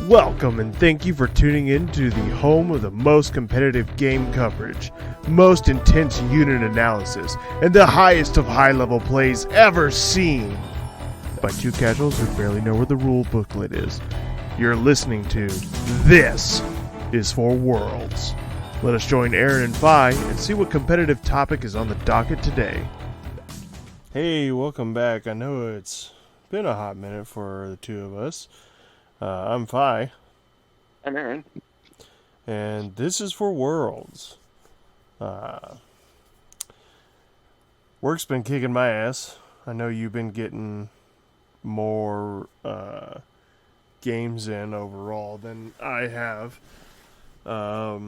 Welcome and thank you for tuning in to the home of the most competitive game coverage, most intense unit analysis, and the highest of high-level plays ever seen by two casuals who barely know where the rule booklet is. You're listening to This is for Worlds. Let us join Aaron and Phi and see what competitive topic is on the docket today. Hey, welcome back. I know it's been a hot minute for the two of us. I'm Phi. I'm Aaron. And this is for Worlds. Work's been kicking my ass. I know you've been getting more games in overall than I have. But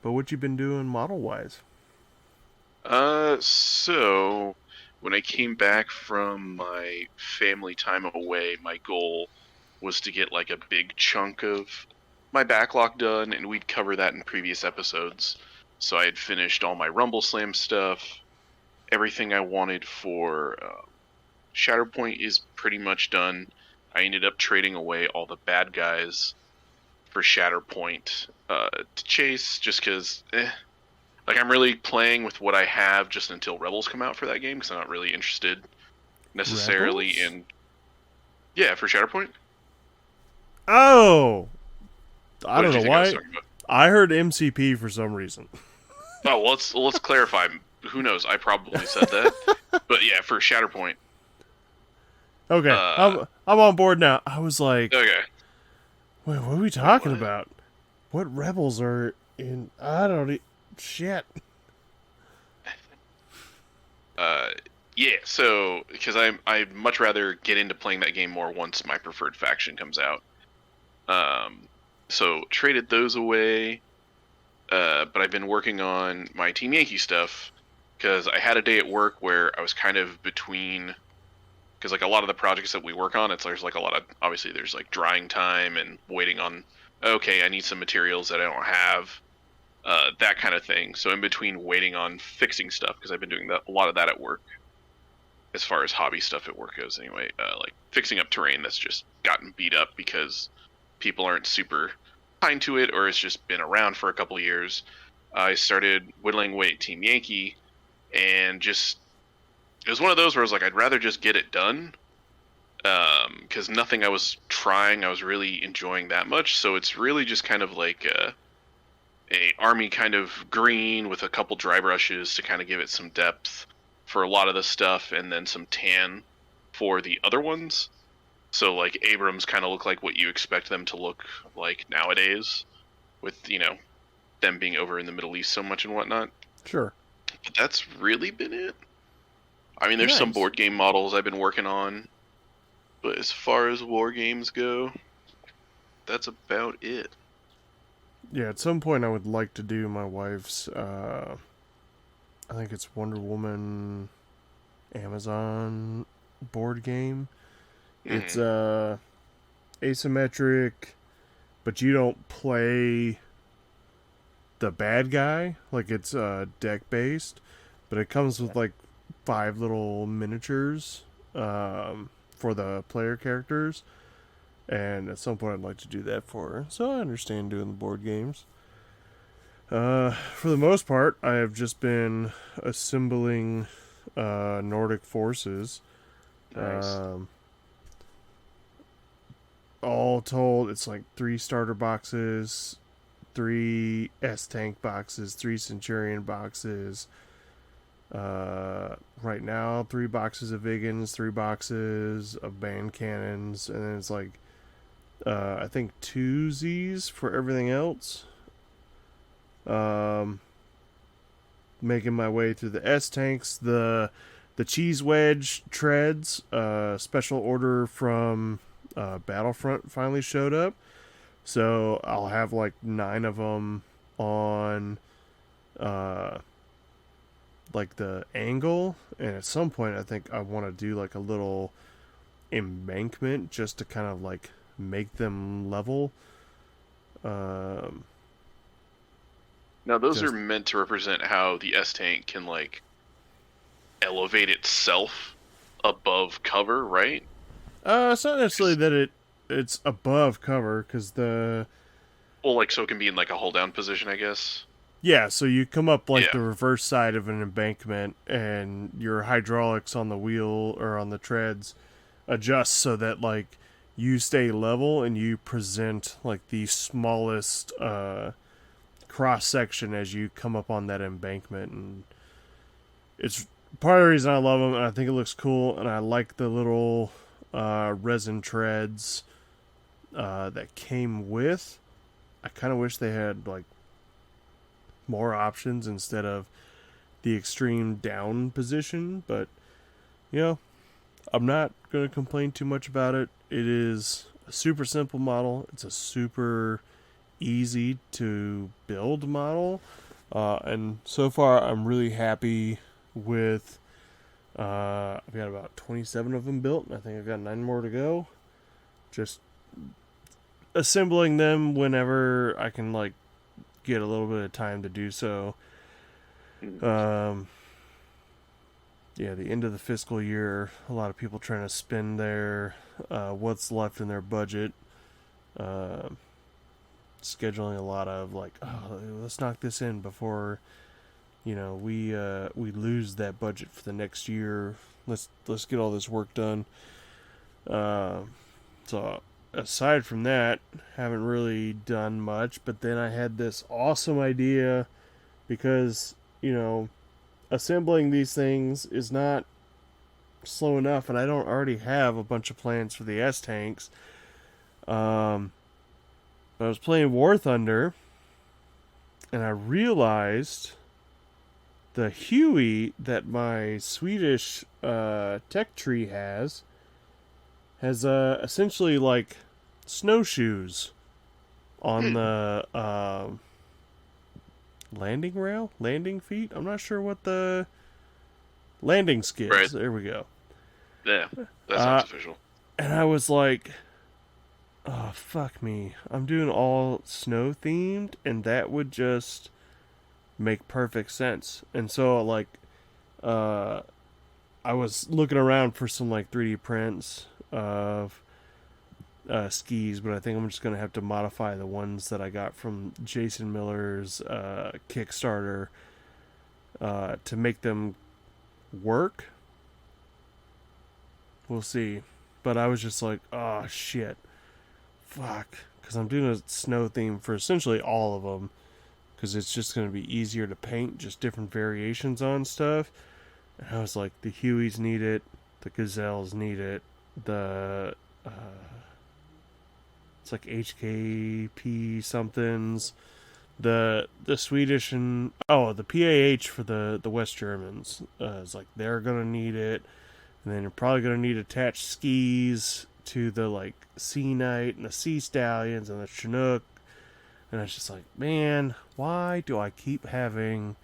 what you been doing model-wise? So when I came back from my family time away, my goal was to get like a big chunk of my backlog done, and we'd cover that in previous episodes. So I had finished all my Rumble Slam stuff. Everything I wanted for Shatterpoint is pretty much done. I ended up trading away all the bad guys for Shatterpoint to chase, just because like, I'm really playing with what I have just until Rebels come out for that game, because I'm not really interested necessarily in... Yeah, for Shatterpoint. Oh! I don't know why. I heard MCP for some reason. Oh, well, let's clarify. Who knows? I probably said that. But yeah, for Shatterpoint. Okay, I'm on board now. I was like... Okay. Wait, what are we talking about? What Rebels are in... I don't... Shit. Yeah, so because I'd much rather get into playing that game more once my preferred faction comes out. So traded those away, but I've been working on my Team Yankee stuff because I had a day at work where I was kind of between, because like a lot of the projects that we work on, there's like a lot of, obviously there's like drying time and waiting on, okay, I need some materials that I don't have. That kind of thing. So in between waiting on fixing stuff, because I've been doing a lot of that at work, as far as hobby stuff at work goes anyway, like fixing up terrain that's just gotten beat up because people aren't super kind to it, or it's just been around for a couple of years. I started whittling away at Team Yankee, and just, it was one of those where I was like, I'd rather just get it done, because nothing I was trying I was really enjoying that much. So it's really just kind of like a army kind of green with a couple dry brushes to kind of give it some depth for a lot of the stuff, and then some tan for the other ones. So like Abrams kind of look like what you expect them to look like nowadays, with, you know, them being over in the Middle East so much and whatnot. Sure. But that's really been it. I mean, there's some board game models I've been working on, but as far as war games go, that's about it. Yeah, at some point I would like to do my wife's, I think it's Wonder Woman Amazon board game. It's asymmetric, but you don't play the bad guy. Like, it's deck based, but it comes with like 5 little miniatures for the player characters. And at some point I'd like to do that for her. So I understand doing the board games. For the most part, I have just been assembling Nordic forces. Nice. All told, it's like 3 starter boxes, 3 S-Tank boxes, 3 Centurion boxes. Right now, 3 boxes of Vigans, 3 boxes of band cannons, and then it's like I think 2 Zs for everything else. Making my way through the S-Tanks, the Cheese Wedge treads, special order from Battlefront finally showed up. So I'll have like 9 of them on like the angle, and at some point I think I want to do like a little embankment just to kind of like make them level. Now those are meant to represent how the S-Tank can like elevate itself above cover, right? It's not necessarily that it it's above cover because the Well, like, so it can be in, like, a hold-down position, I guess? yeah. So you come up like Yeah. the reverse side of an embankment, and your hydraulics on the wheel or on the treads adjust so that like you stay level and you present like the smallest cross section as you come up on that embankment, and it's part of the reason I love them, and I think it looks cool, and I like the little resin treads that came with. I kind of wish they had like more options instead of the extreme down position, but you know, I'm not going to complain too much about it. It is a super simple model. It's a super easy to build model. And so far, I'm really happy with. I've got about 27 of them built, and I think I've got 9 more to go. Just assembling them whenever I can, like, get a little bit of time to do so. Yeah, the end of the fiscal year, a lot of people trying to spend their what's left in their budget, scheduling a lot of like, oh, let's knock this in before, you know, we lose that budget for the next year. Let's get all this work done. So aside from that, haven't really done much. But then I had this awesome idea because assembling these things is not slow enough, and I don't already have a bunch of plans for the S tanks. But I was playing War Thunder, and I realized the Huey that my Swedish tech tree has essentially like snowshoes on the landing feet. I'm not sure what the landing skids. Right. There we go. Yeah, that sounds official. And I was like, oh, fuck me. I'm doing all snow themed, and that would just make perfect sense. And so, like, I was looking around for some, like, 3D prints of skis, but I think I'm just going to have to modify the ones that I got from Jason Miller's Kickstarter to make them work. We'll see. But I was just like, oh, shit. Fuck. Because I'm doing a snow theme for essentially all of them. Because it's just going to be easier to paint just different variations on stuff. And I was like, the Hueys need it. The Gazelles need it. The it's like HKP somethings. The Swedish and the PAH for the West Germans is like they're gonna need it, and then you're probably gonna need attached skis to the like Sea Knight and the Sea Stallions and the Chinook. And it's just like, man, why do I keep having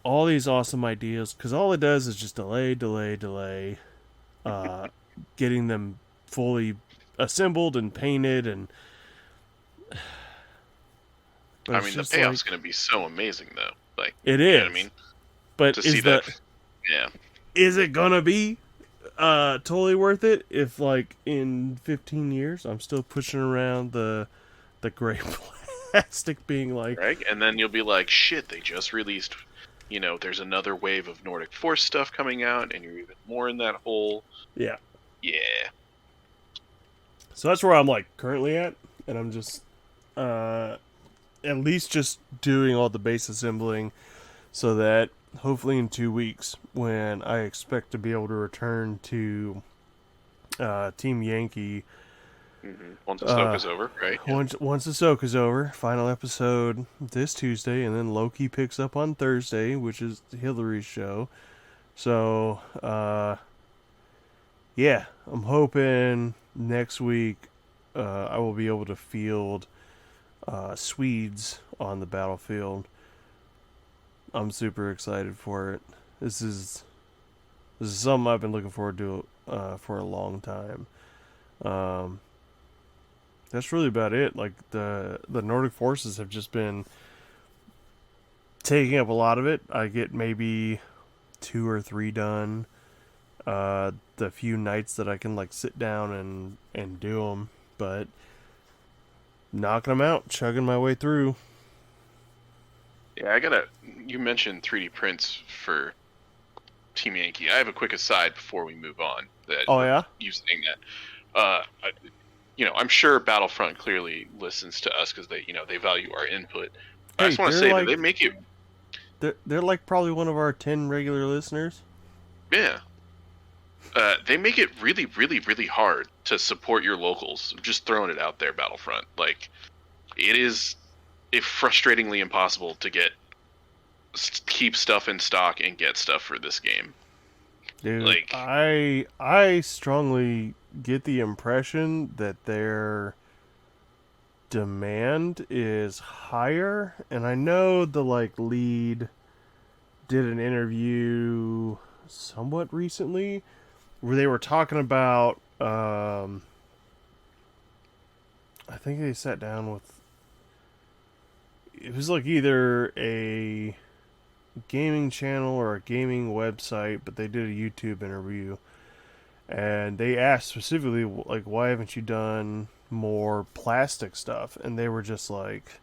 all these awesome ideas? Because all it does is just delay getting them fully assembled and painted. And I mean, the payoff's going to be so amazing, though. Like, it is. You know what I mean? But to see that, yeah. Is it gonna be totally worth it if, like, in 15 years I'm still pushing around the gray plastic, being like, right? And then you'll be like, shit, they just released. There's another wave of Nordic Force stuff coming out, and you're even more in that hole. Yeah. Yeah. So that's where I'm, like, currently at, and I'm just at least just doing all the base assembling so that hopefully in 2 weeks, when I expect to be able to return to Team Yankee. Mm-hmm. Once Ahsoka's over, right? Yeah. Once Ahsoka's over, final episode this Tuesday, and then Loki picks up on Thursday, which is Hillary's show. So, yeah, I'm hoping next week I will be able to field Swedes on the battlefield. I'm super excited for it. This is something I've been looking forward to for a long time. That's really about it. Like, the Nordic forces have just been taking up a lot of it. I get maybe 2 or 3 done. The few nights that I can, like, sit down and do them. but knocking them out, chugging my way through. Yeah, you mentioned 3D prints for Team Yankee. I have a quick aside before we move on. Oh yeah? You saying that. I'm sure Battlefront clearly listens to us because they value our input. But I Hey, just want to say that they make it. They're like probably one of our 10 regular listeners. Yeah. They make it really, really, really hard to support your locals. I'm just throwing it out there, Battlefront. Like, it is frustratingly impossible to keep stuff in stock and get stuff for this game. Dude, Like, I strongly get the impression that their demand is higher, and I know the lead did an interview somewhat recently where they were talking about I think they sat down with, it was like either a gaming channel or a gaming website, but they did a YouTube interview, and they asked specifically like, why haven't you done more plastic stuff? And they were just like,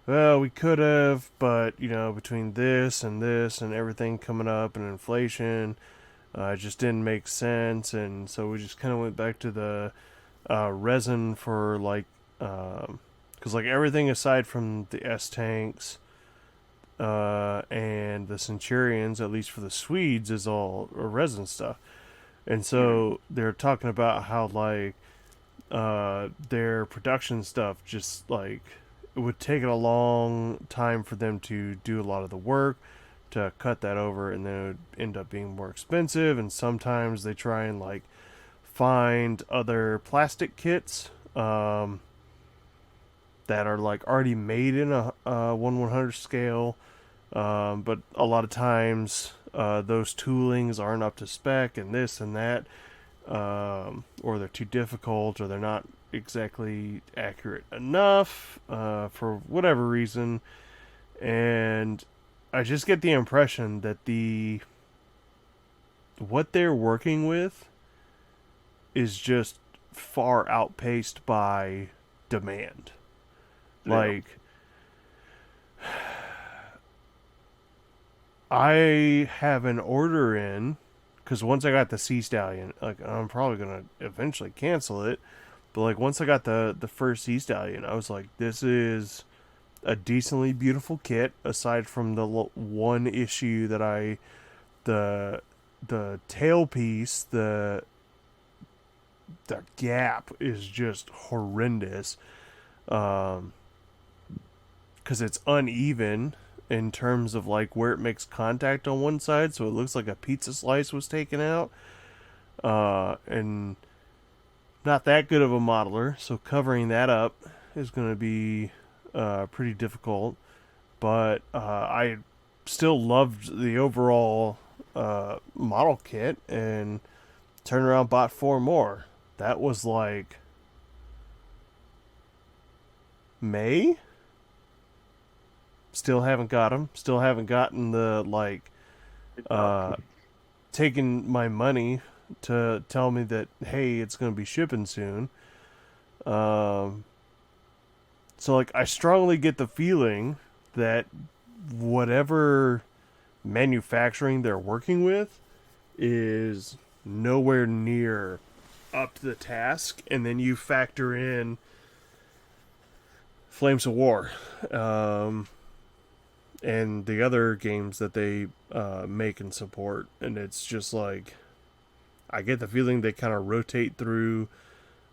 well, we could have, but between this and everything coming up and inflation, it just didn't make sense. And so we just kind of went back to the resin for because everything aside from the S tanks and the Centurions, at least for the Swedes, is all resin stuff. And so they're talking about how their production stuff just it would take a long time for them to do a lot of the work to cut that over, and then it would end up being more expensive. And sometimes they try and find other plastic kits that are already made in a 1/100 scale, but a lot of times those toolings aren't up to spec, and this and that, or they're too difficult, or they're not exactly accurate enough for whatever reason. And I just get the impression that what they're working with is just far outpaced by demand. Yeah. I have an order in, because once I got the Sea Stallion, I'm probably gonna eventually cancel it, but once I got the first Sea Stallion, I was like, this is a decently beautiful kit, aside from the one issue that the tailpiece, the gap is just horrendous, because it's uneven in terms of where it makes contact on one side, so it looks like a pizza slice was taken out, and not that good of a modeler, so covering that up is going to be pretty difficult. But I still loved the overall model kit, and turned around, bought 4 more. That was May. Still haven't got them. Still haven't gotten the taking my money to tell me that, hey, it's going to be shipping soon. So I strongly get the feeling that whatever manufacturing they're working with is nowhere near up to the task. And then you factor in Flames of War, and the other games that they make and support, and it's just I get the feeling they kind of rotate through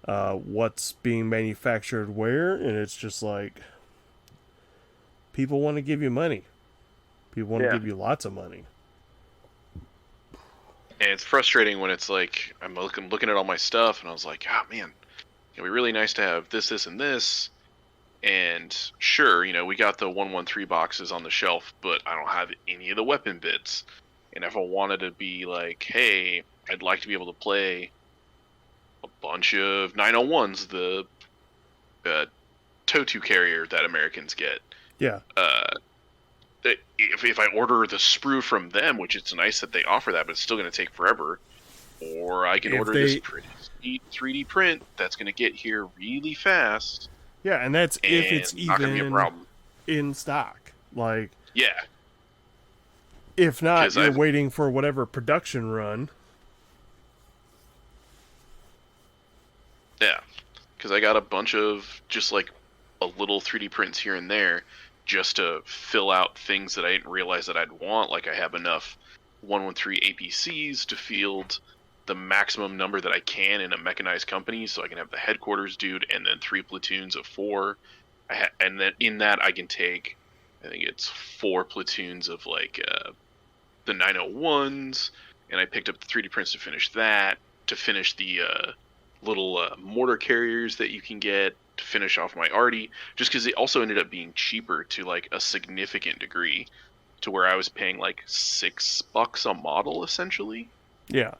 what's being manufactured where, and it's just people want to give you money. People want to give you lots of money. And it's frustrating when it's I'm looking at all my stuff, and I was like, oh man, it'd be really nice to have this, this, and this. And sure, we got the 113 boxes on the shelf, but I don't have any of the weapon bits. And if I wanted to be hey, I'd like to be able to play a bunch of 901s, the Totu carrier that Americans get. Yeah. If I order the sprue from them, which it's nice that they offer that, but it's still going to take forever. or I can order this pretty sweet 3D print that's going to get here really fast. Yeah, and that's if and it's not going to be a even problem. in stock. Like, Yeah, if not, 'cause you're I've- waiting for whatever production run. Yeah, because I got a bunch of just like a little 3D prints here and there just to fill out things that I didn't realize that I'd want. Like I have enough 113 APCs to field the maximum number that I can in a mechanized company, so I can have the headquarters dude and then 3 platoons of 4. And then in that I can take, I think it's 4 platoons of like the 901s, and I picked up the 3D prints to finish that, to finish the little mortar carriers that you can get, to finish off my arty, just because it also ended up being cheaper to like a significant degree, to where I was paying like $6 a model essentially. Yeah.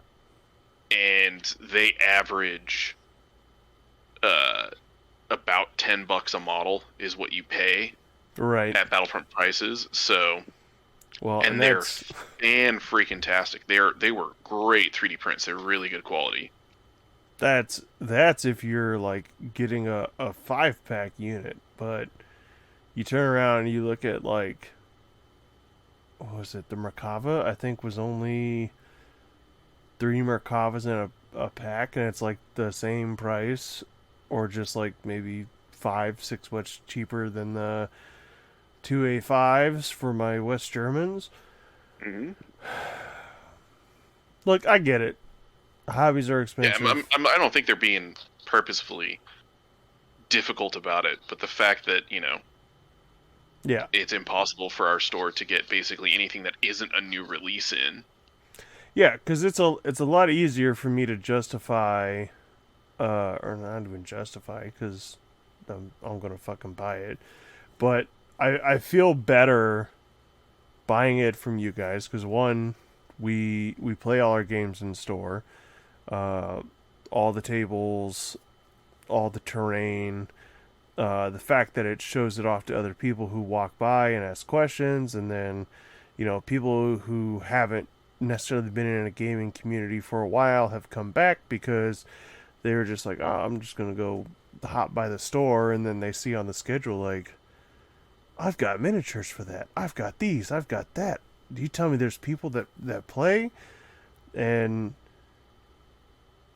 And they average about $10 a model is what you pay Right. at Battlefront prices. So, Well, and they're fan freaking tastic. They were great 3D prints. They're really good quality. That's if you're like getting a 5-pack unit, but you turn around and you look at like, what was it, the Merkava? I think was only 3 Merkavas in a pack, and it's like the same price, or just like maybe 5-6 much cheaper than the 2A5s for my West Germans. Mm-hmm. Look, I get it. Hobbies are expensive. Yeah, I don't think they're being purposefully difficult about it, but the fact that, yeah, it's impossible for our store to get basically anything that isn't a new release in. Yeah, because it's a lot easier for me to justify, or not even justify, because I'm gonna fucking buy it, but I feel better buying it from you guys because one, we play all our games in store, all the tables, all the terrain. The fact that it shows it off to other people who walk by and ask questions, and then, people who haven't necessarily been in a gaming community for a while have come back because they were just like, oh, I'm just going to go hop by the store, and then they see on the schedule, like, I've got miniatures for that. I've got these. I've got that. Do you tell me there's people that play? And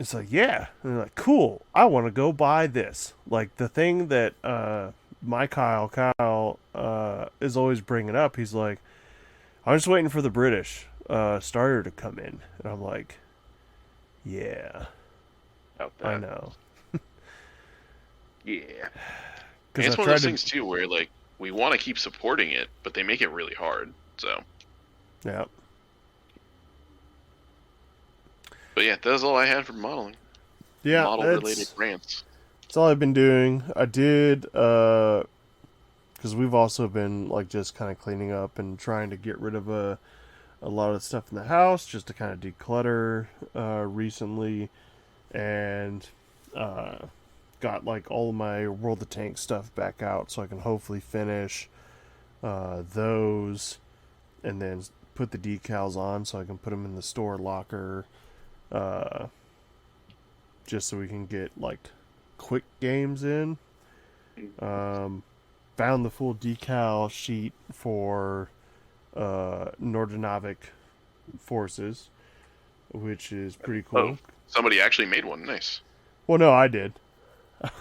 it's like, yeah. And they're like, cool. I want to go buy this. Like, the thing that my Kyle is always bringing up, he's like, I'm just waiting for the British starter to come in. And I'm like, yeah. I know. Yeah. And it's one of those things, too, where, like, we want to keep supporting it, but they make it really hard, so. Yeah. But yeah, that's all I had for modeling. Yeah, model-related rants. That's all I've been doing. I did, because we've also been, like, just kind of cleaning up and trying to get rid of a lot of the stuff in the house, just to kind of declutter recently, and got, like, all of my World of Tanks stuff back out, so I can hopefully finish those, and then put the decals on so I can put them in the store locker, just so we can get, like, quick games in. Found the full decal sheet for Nordernavik forces, which is pretty cool. Oh, somebody actually made one. Nice. Well, no, I did.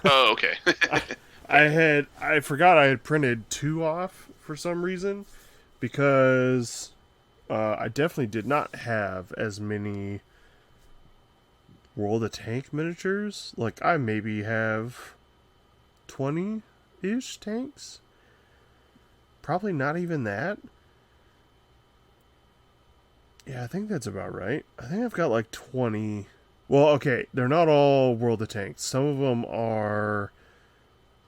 Oh, okay. I forgot I had printed 2 off for some reason, because I definitely did not have as many World of Tank miniatures. Like, I maybe have 20-ish tanks. Probably not even that. Yeah, I think that's about right. I think I've got like 20. Well, okay, they're not all World of Tanks. Some of them are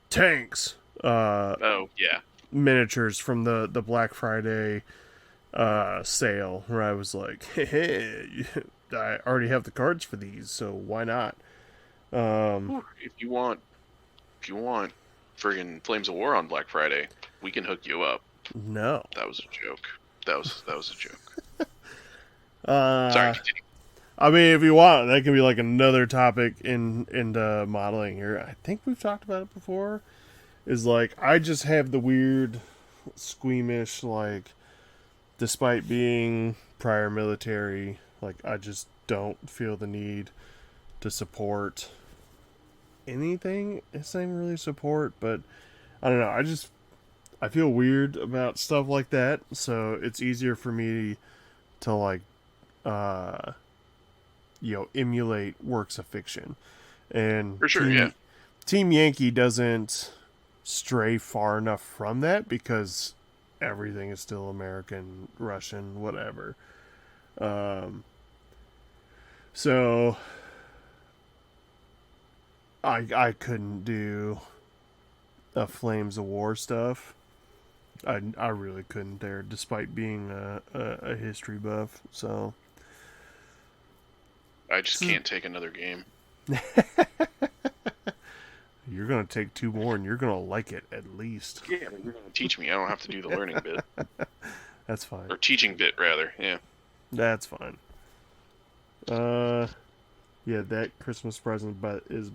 tanks. Oh, yeah. Miniatures from the Black Friday sale, where I was like, hey, I already have the cards for these, so why not? If you want friggin' Flames of War on Black Friday, we can hook you up. No. That was a joke. That was a joke. Sorry, continue. I mean, if you want, that can be like another topic in the modeling here. I think we've talked about it before. Is like I just have the weird, squeamish like, despite being prior military, like I just don't feel the need to support anything. It's not even really support, but I don't know. I feel weird about stuff like that, so it's easier for me to like uh emulate works of fiction. And For sure, yeah. Team Yankee doesn't stray far enough from that because everything is still American, Russian, whatever. Um, so I couldn't do a Flames of War stuff. I really couldn't there, despite being a history buff. So I just can't take another game. you're gonna take two more, and you're gonna like it at least. Yeah, I mean, you're gonna teach me. I don't have to do the learning bit. That's fine. Or teaching bit, rather. Yeah. That's fine. Yeah, that Christmas present is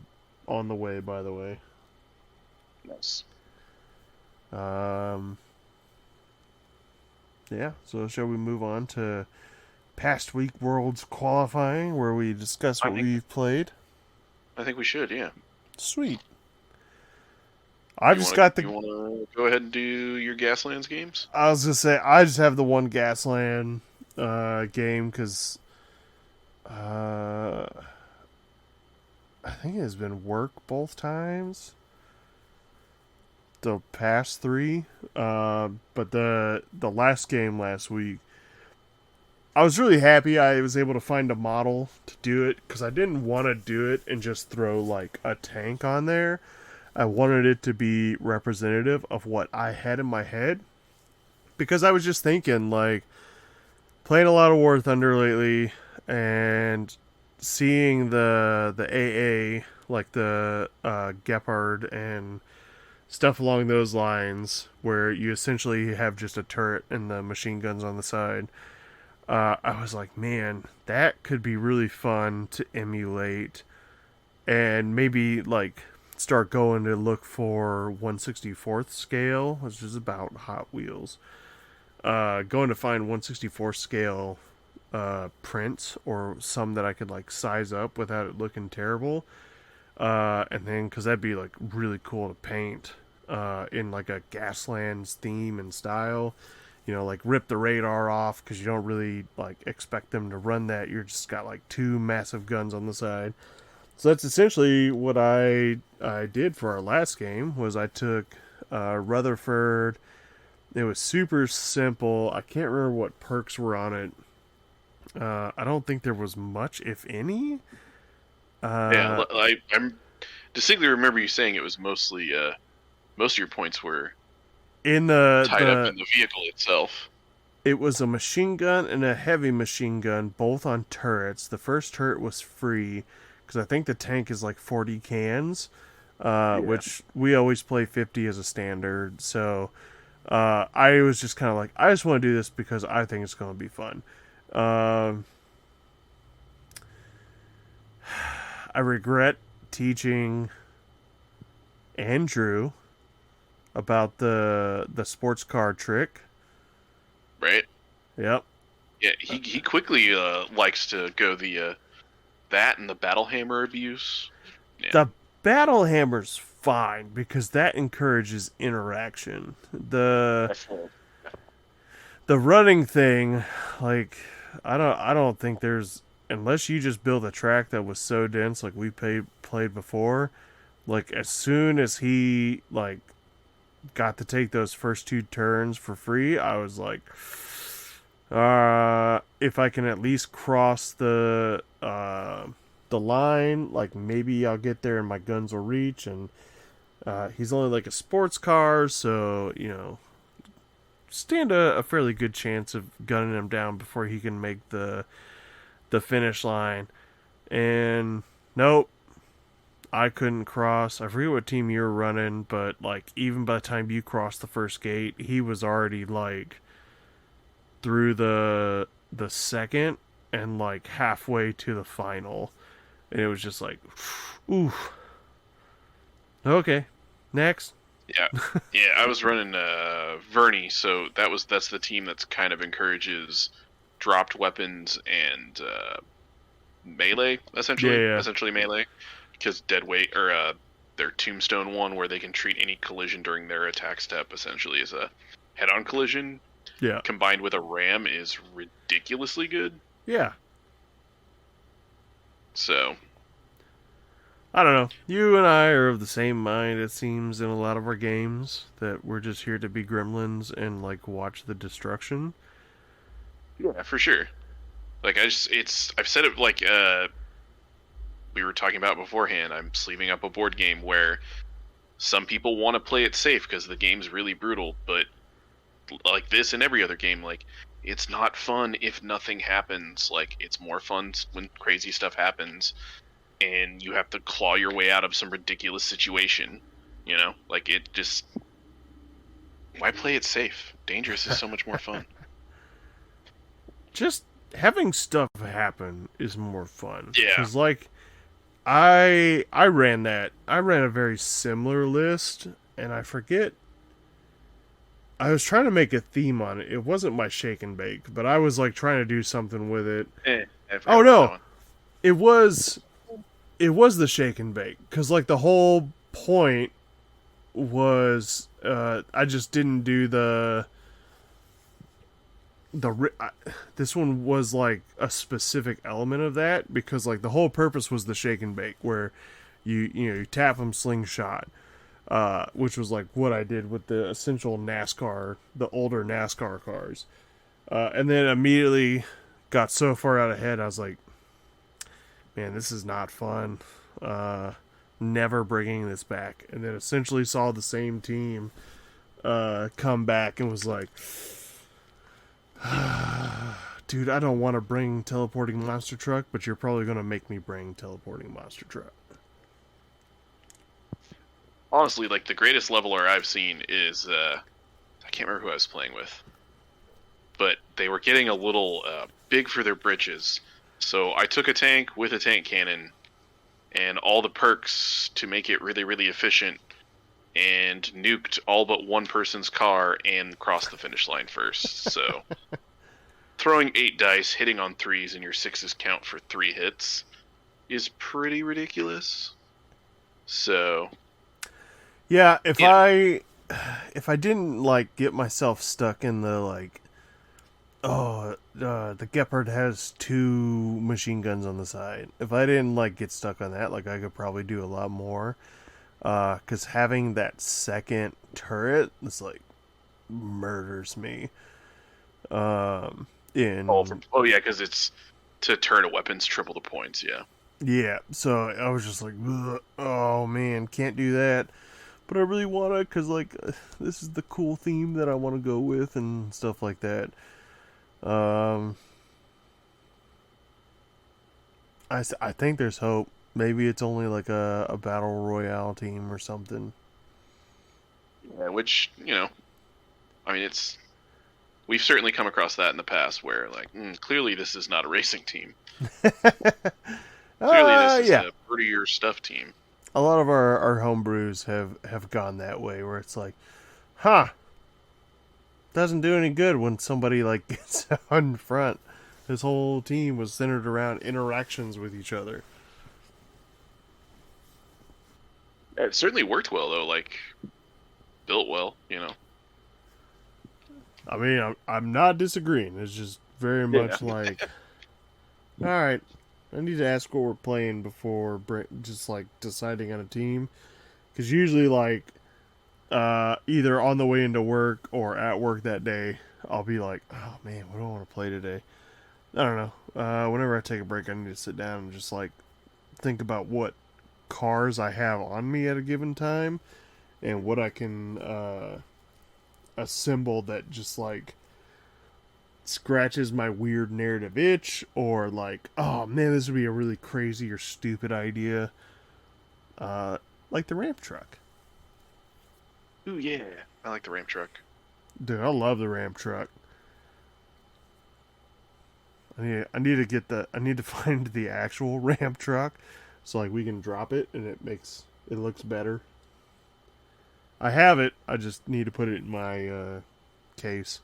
on the way. By the way. Nice. Yeah. So shall we move on to past week Worlds qualifying, where we discuss what we've played? I think we should. Yeah. Sweet. You want to go ahead and do your Gaslands games? I was gonna say I just have the one Gasland game because I think it has been work both times. The past three, but the last game last week, I was really happy I was able to find a model to do it because I didn't want to do it and just throw like a tank on there. I wanted it to be representative of what I had in my head because I was just thinking like playing a lot of War Thunder lately and seeing the AA like the Gepard and stuff along those lines where you essentially have just a turret and the machine guns on the side. I was like, man, that could be really fun to emulate and maybe like start going to look for 1/64th scale, which is about Hot Wheels. Going to find 1/64th scale prints or some that I could like size up without it looking terrible. And then, because that'd be like really cool to paint in like a Gaslands theme and style. Like rip the radar off because you don't really like expect them to run that. You're just got like two massive guns on the side. So that's essentially what I did for our last game. Was I took Rutherford. It was super simple. I can't remember what perks were on it. I don't think there was much, if any. Yeah, I'm distinctly remember you saying it was mostly most of your points were in tied up in the vehicle itself. It was a machine gun and a heavy machine gun, both on turrets. The first turret was free because I think the tank is like 40 cans, which we always play 50 as a standard. So I was just kind of like, I just want to do this because I think it's going to be fun. I regret teaching Andrew about the sports car trick. Right. Yep. Yeah, he quickly likes to go the that and the battle hammer abuse. Yeah. The battle hammer's fine because that encourages interaction. The running thing, like I don't think there's, unless you just build a track that was so dense like we played before, like as soon as he like got to take those first two turns for free, I was like, if I can at least cross the line, like maybe I'll get there and my guns will reach. And he's only like a sports car, so stand a fairly good chance of gunning him down before he can make the finish line. And nope, I couldn't cross. I forget what team you were running, but like even by the time you crossed the first gate, he was already like through the second, and like halfway to the final, and it was just like, ooh, okay, next. Yeah, yeah. I was running Verney, so that's the team that's kind of encourages dropped weapons and melee, Yeah, essentially, yeah, essentially melee, because dead weight or their tombstone one where they can treat any collision during their attack step essentially as a head-on collision yeah, combined with a ram is ridiculously good. yeah. So I don't know. You and I are of the same mind, it seems, in a lot of our games, that we're just here to be gremlins and, like, watch the destruction. yeah, for sure. Like I've said it like we were talking about beforehand. I'm sleeving up a board game where some people want to play it safe because the game's really brutal, but like this and every other game, like it's not fun if nothing happens. Like it's more fun when crazy stuff happens and you have to claw your way out of some ridiculous situation. You know, like it just why play it safe? Dangerous is so much more fun. Just having stuff happen is more fun. Yeah. Because, like, I ran that. I ran a very similar list, and I forget. I was trying to make a theme on it. It wasn't my shake and bake, but I was like trying to do something with it. I forgot Oh about that no, one. it was the shake and bake because like the whole point was I just didn't do this one was like a specific element of that because like the whole purpose was the shake and bake where you tap them slingshot, which was like what I did with the essential NASCAR, the older NASCAR cars, and then immediately got so far out ahead I was like, man, this is not fun. Never bringing this back, and then essentially saw the same team come back and was like, dude, I don't want to bring teleporting monster truck, but you're probably going to make me bring teleporting monster truck. Honestly, like the greatest leveler I've seen is I can't remember who I was playing with, but they were getting a little big for their britches. So I took a tank with a tank cannon and all the perks to make it really, really efficient and nuked all but one person's car and crossed the finish line first. So throwing 8 dice, hitting on 3s, and your 6s count for 3 hits is pretty ridiculous. So yeah, if yeah. I didn't like get myself stuck in the like, the Gepard has 2 machine guns on the side. If I didn't like get stuck on that, like I could probably do a lot more. Because having that second turret is like murders me. In Yeah, because it's to turn a weapons triple the points. Yeah. Yeah, so I was just like, ugh, oh man, can't do that. But I really want to, because like this is the cool theme that I want to go with and stuff like that. I think there's hope. Maybe it's only like a battle royale team or something. Yeah, which I mean, we've certainly come across that in the past where like clearly this is not a racing team. Clearly this is Yeah. a prettier stuff team. A lot of our homebrews have gone that way where it's like, huh, doesn't do any good when somebody like gets out in front. His whole team was centered around interactions with each other. It certainly worked well though, like built well. I mean, I'm not disagreeing. It's just very much like, all right, I need to ask what we're playing before just like deciding on a team, because usually like either on the way into work or at work that day, I'll be like, oh man, what do I want to play today? I don't know. Whenever I take a break, I need to sit down and just like think about what cars I have on me at a given time and what I can assemble that just like scratches my weird narrative itch, or like, oh man, this would be a really crazy or stupid idea. Like the ramp truck. Ooh yeah, I like the ramp truck. Dude, I love the ramp truck. I need to find the actual ramp truck, so like we can drop it and it looks better. I have it. I just need to put it in my case.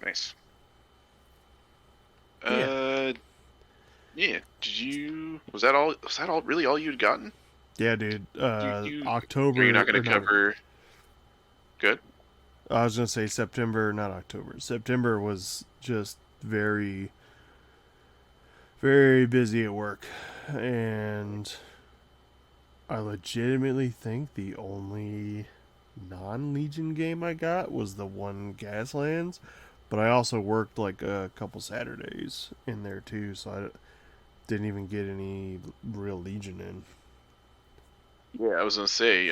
Nice. Yeah. Yeah. Did you? Was that all? Was that all? Really, all you'd gotten? Yeah, dude. Are you October not going or to not? cover? Good. I was gonna say September, not October. September was just very, very busy at work, and I legitimately think the only non-Legion game I got was the one Gaslands, but I also worked like a couple Saturdays in there too, so I didn't even get any real Legion in. Yeah, I was gonna say,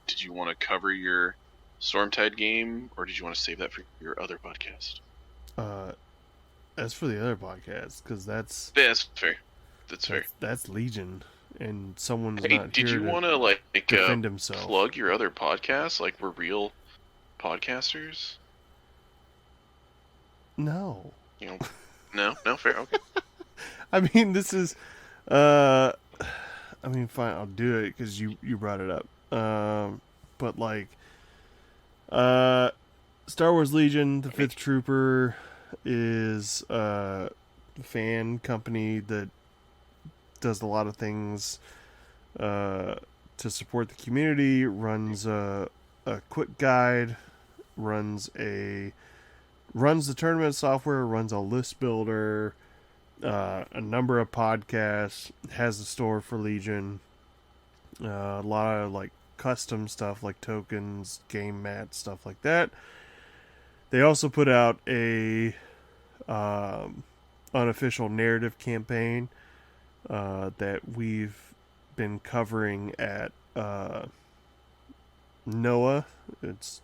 did you want to cover your Stormtide game, or did you want to save that for your other podcast? Uh, as for the other podcast, because Yeah, that's fair. That's fair. that's Legion, and someone's Hey, not did here you to want to defend himself. plug your other podcasts? Like we're real podcasters? No, You know, no, fair. Okay. I mean this is, uh, I mean fine, I'll do it because you brought it up. But like, uh, Star Wars Legion, the Fifth Trooper, is a fan company that does a lot of things to support the community. Runs a quick guide, runs the tournament software, runs a list builder, a number of podcasts, has a store for Legion, a lot of like custom stuff like tokens, game mats, stuff like that. They also put out a unofficial narrative campaign that we've been covering at NOAA. It's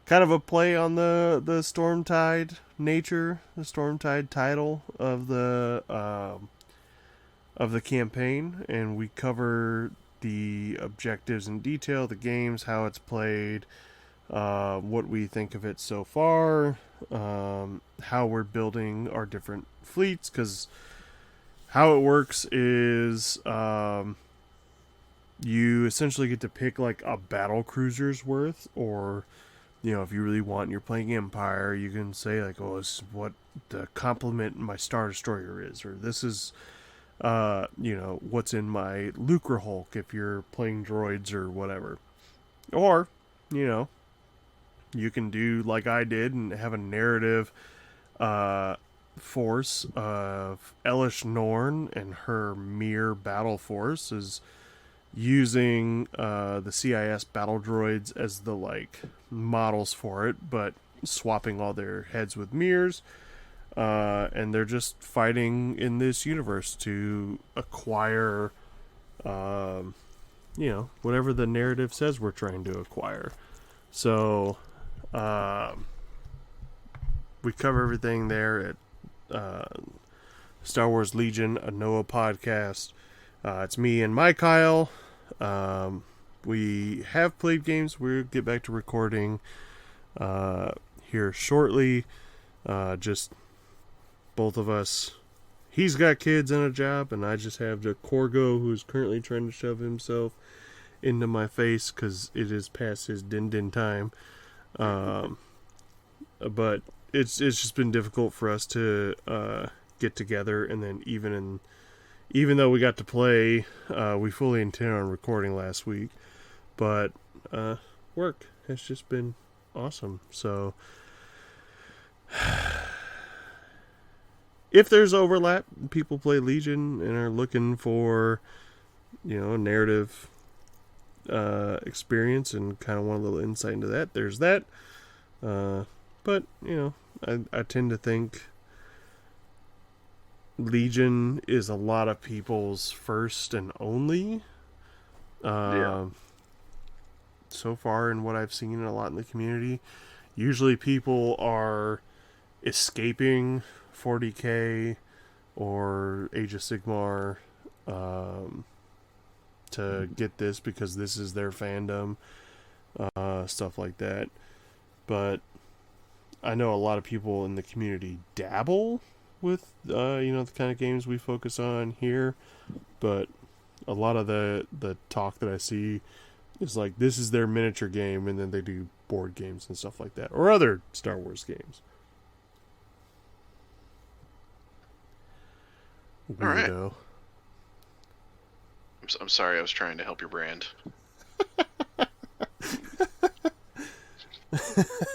kind of a play on the Stormtide nature, the Stormtide title of the campaign, and we cover the objectives in detail, the games, how it's played, what we think of it so far, how we're building our different fleets, because how it works is you essentially get to pick like a battle cruiser's worth, or you know, if you really want and you're playing Empire, you can say like, oh, this is what the complement my Star Destroyer is, or this is you know, what's in my Lucre Hulk if you're playing droids or whatever. Or, you know, you can do like I did and have a narrative force of Elish Norn and her mere battle force is using the CIS battle droids as the like models for it, but swapping all their heads with mirrors. And they're just fighting in this universe to acquire, you know, whatever the narrative says we're trying to acquire. So, we cover everything there at Star Wars Legion, a NOAA podcast. It's me and my Kyle. We have played games. We'll get back to recording here shortly. Just both of us. He's got kids and a job, and I just have the Corgo who's currently trying to shove himself into my face because it is past his din time. But it's just been difficult for us to get together, and then even though we got to play, we fully intend on recording last week, but work has just been awesome. So if there's overlap, people play Legion and are looking for, you know, a narrative experience and kind of want a little insight into that, there's that. But, you know, I tend to think Legion is a lot of people's first and only. So far in what I've seen a lot in the community, usually people are escaping 40k or Age of Sigmar to get this because this is their fandom, stuff like that. But I know a lot of people in the community dabble with the kind of games we focus on here, but a lot of the talk that I see is like this is their miniature game, and then they do board games and stuff like that, or other Star Wars games. All right. Weirdo. I'm sorry. I was trying to help your brand. Do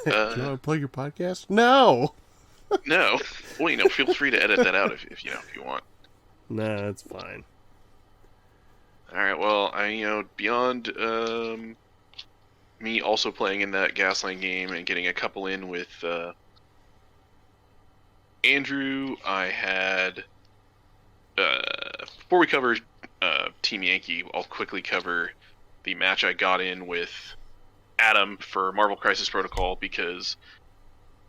you want to plug your podcast? No. No. Well, feel free to edit that out if you want. Nah, that's fine. All right. Well, beyond me also playing in that Gasland game and getting a couple in with Andrew, I had before we cover Team Yankee, I'll quickly cover the match I got in with Adam for Marvel Crisis Protocol, because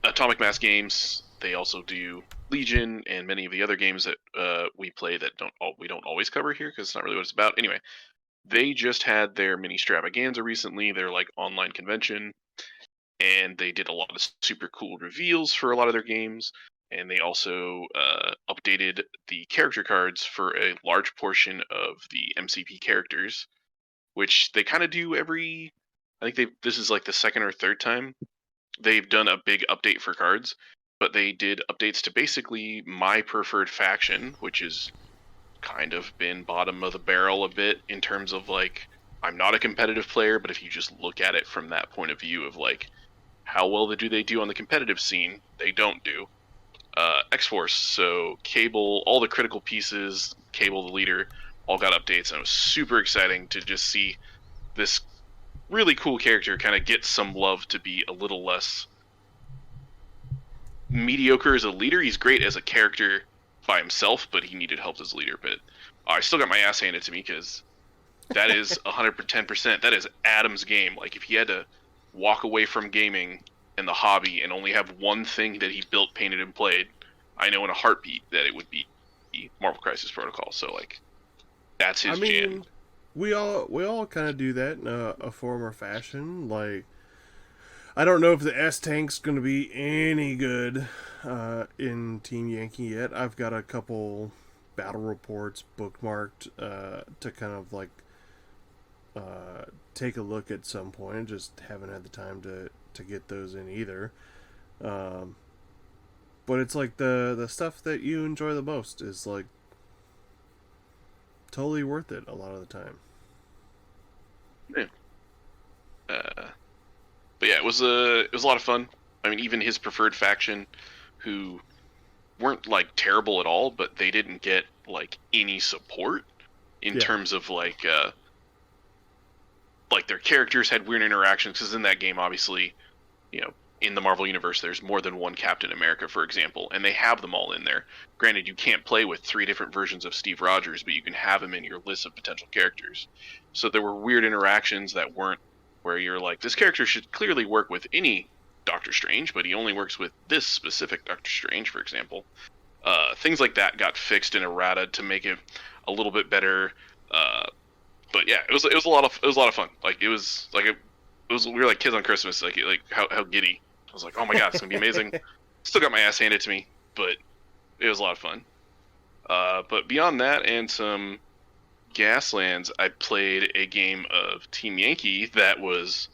Atomic Mass Games, they also do Legion and many of the other games that we play that we don't always cover here because it's not really what it's about. Anyway, they just had their mini Stravaganza recently, their like online convention, and they did a lot of super cool reveals for a lot of their games. And they also updated the character cards for a large portion of the MCP characters, which they kind of do every. I think this is like the second or third time they've done a big update for cards, but they did updates to basically my preferred faction, which has kind of been bottom of the barrel a bit in terms of like I'm not a competitive player, but if you just look at it from that point of view of like how well do they do on the competitive scene, they don't do. X-Force, so Cable, all the critical pieces, Cable the leader, all got updates, and it was super exciting to just see this really cool character kind of get some love to be a little less mediocre as a leader. He's great as a character by himself, but he needed help as a leader. But I still got my ass handed to me because that is 110%. That is Adam's game. Like, if he had to walk away from gaming and the hobby and only have one thing that he built, painted, and played, I know in a heartbeat that it would be Marvel Crisis Protocol. So like, that's his jam. We all kind of do that in a form or fashion. Like, I don't know if the S tank's going to be any good in Team Yankee yet. I've got a couple battle reports bookmarked to kind of like take a look at some point. Just haven't had the time to get those in either. But it's like the stuff that you enjoy the most is like totally worth it a lot of the time. Yeah. But yeah, it was a lot of fun. I mean, even his preferred faction, who weren't like terrible at all, but they didn't get like any support in terms of like their characters had weird interactions, because in that game, obviously, in the Marvel Universe, there's more than one Captain America, for example, and they have them all in there. Granted, you can't play with 3 different versions of Steve Rogers, but you can have him in your list of potential characters. So there were weird interactions that weren't where you're like, this character should clearly work with any Doctor Strange, but he only works with this specific Doctor Strange, for example. Things like that got fixed in errata to make it a little bit better. But yeah, it was a lot of fun. Like, it was we were like kids on Christmas, like how giddy. I was like, oh my god, it's gonna be amazing. Still got my ass handed to me, but it was a lot of fun. But beyond that and some Gaslands, I played a game of Team Yankee that was,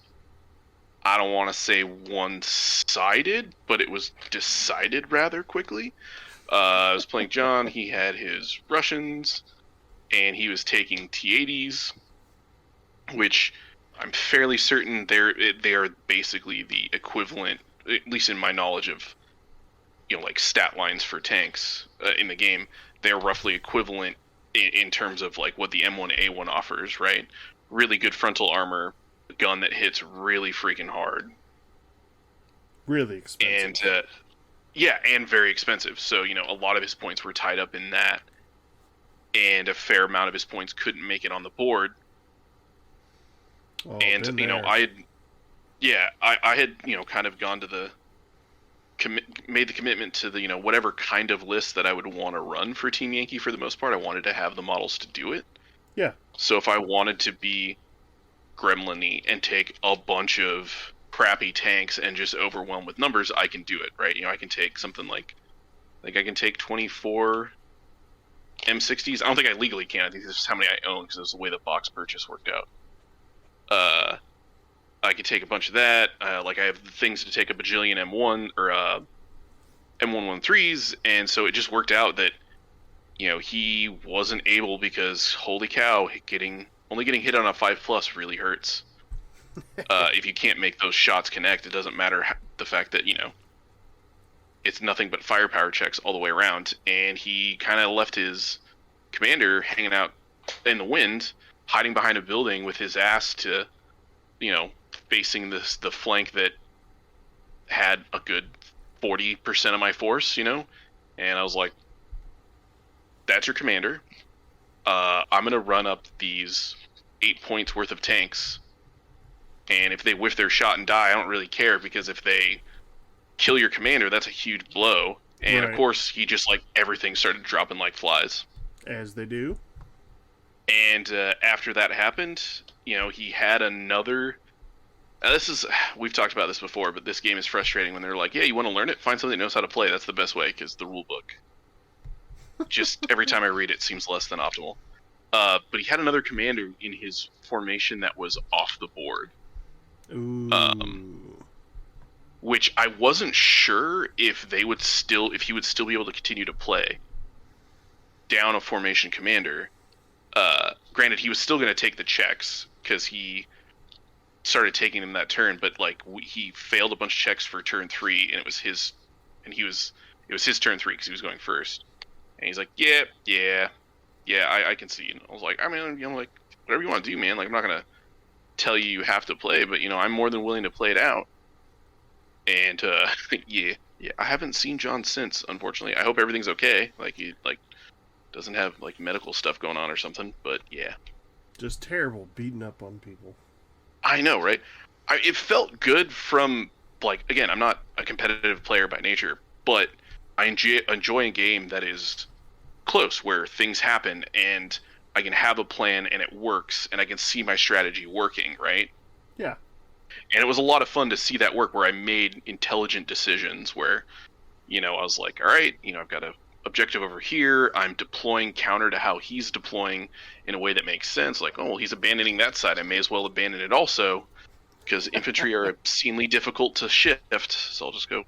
I don't want to say one-sided, but it was decided rather quickly. I was playing John. He had his Russians, and he was taking T-80s, which I'm fairly certain they are basically the equivalent, at least in my knowledge of, like stat lines for tanks in the game. They're roughly equivalent in terms of like what the M1A1 offers, right? Really good frontal armor, a gun that hits really freaking hard. Really expensive. And and very expensive. So, a lot of his points were tied up in that, and a fair amount of his points couldn't make it on the board. Oh, and I had kind of gone to made the commitment to the whatever kind of list that I would want to run for Team Yankee. For the most part, I wanted to have the models to do it. Yeah. So if I wanted to be gremlin-y and take a bunch of crappy tanks and just overwhelmed with numbers, I can do it, right? I can take something like I can take 24 M60s. I don't think I legally can. I think this is how many I own because it's the way the box purchase worked out. I could take a bunch of that. I have things to take a bajillion M1 or M113s, and so it just worked out that he wasn't able because holy cow, only getting hit on a 5+ really hurts. If you can't make those shots connect, it doesn't matter the fact that it's nothing but firepower checks all the way around, and he kind of left his commander hanging out in the wind, hiding behind a building with his ass to, facing the flank that had a good 40% of my force, and I was like, that's your commander. I'm going to run up these 8 points worth of tanks, and if they whiff their shot and die, I don't really care, because if they kill your commander, that's a huge blow. And right. Of course, he just everything started dropping like flies. As they do. And after that happened, he had another. We've talked about this before, but this game is frustrating when they're like, yeah, you want to learn it? Find somebody that knows how to play. That's the best way, because the rule book, just every time I read it, seems less than optimal. But he had another commander in his formation that was off the board. Ooh. Which I wasn't sure if he would still be able to continue to play down a formation commander. Granted, he was still going to take the checks because he started taking them that turn, but he failed a bunch of checks for turn 3, and it was his turn 3 because he was going first. And he's like, yeah, I can see. And I was like, I mean, whatever you want to do, man. I'm not gonna tell you have to play, but I'm more than willing to play it out. And yeah, I haven't seen John since, unfortunately. I hope everything's okay. He doesn't have medical stuff going on or something. But yeah, just terrible beating up on people. I know, right? It felt good from again, I'm not a competitive player by nature, but I enjoy a game that is close, where things happen and I can have a plan and it works and I can see my strategy working, right? Yeah. And it was a lot of fun to see that work, where I made intelligent decisions where, I was like, all right, I've got an objective over here. I'm deploying counter to how he's deploying in a way that makes sense. Oh, well, he's abandoning that side. I may as well abandon it also, because infantry are obscenely difficult to shift. So I'll just go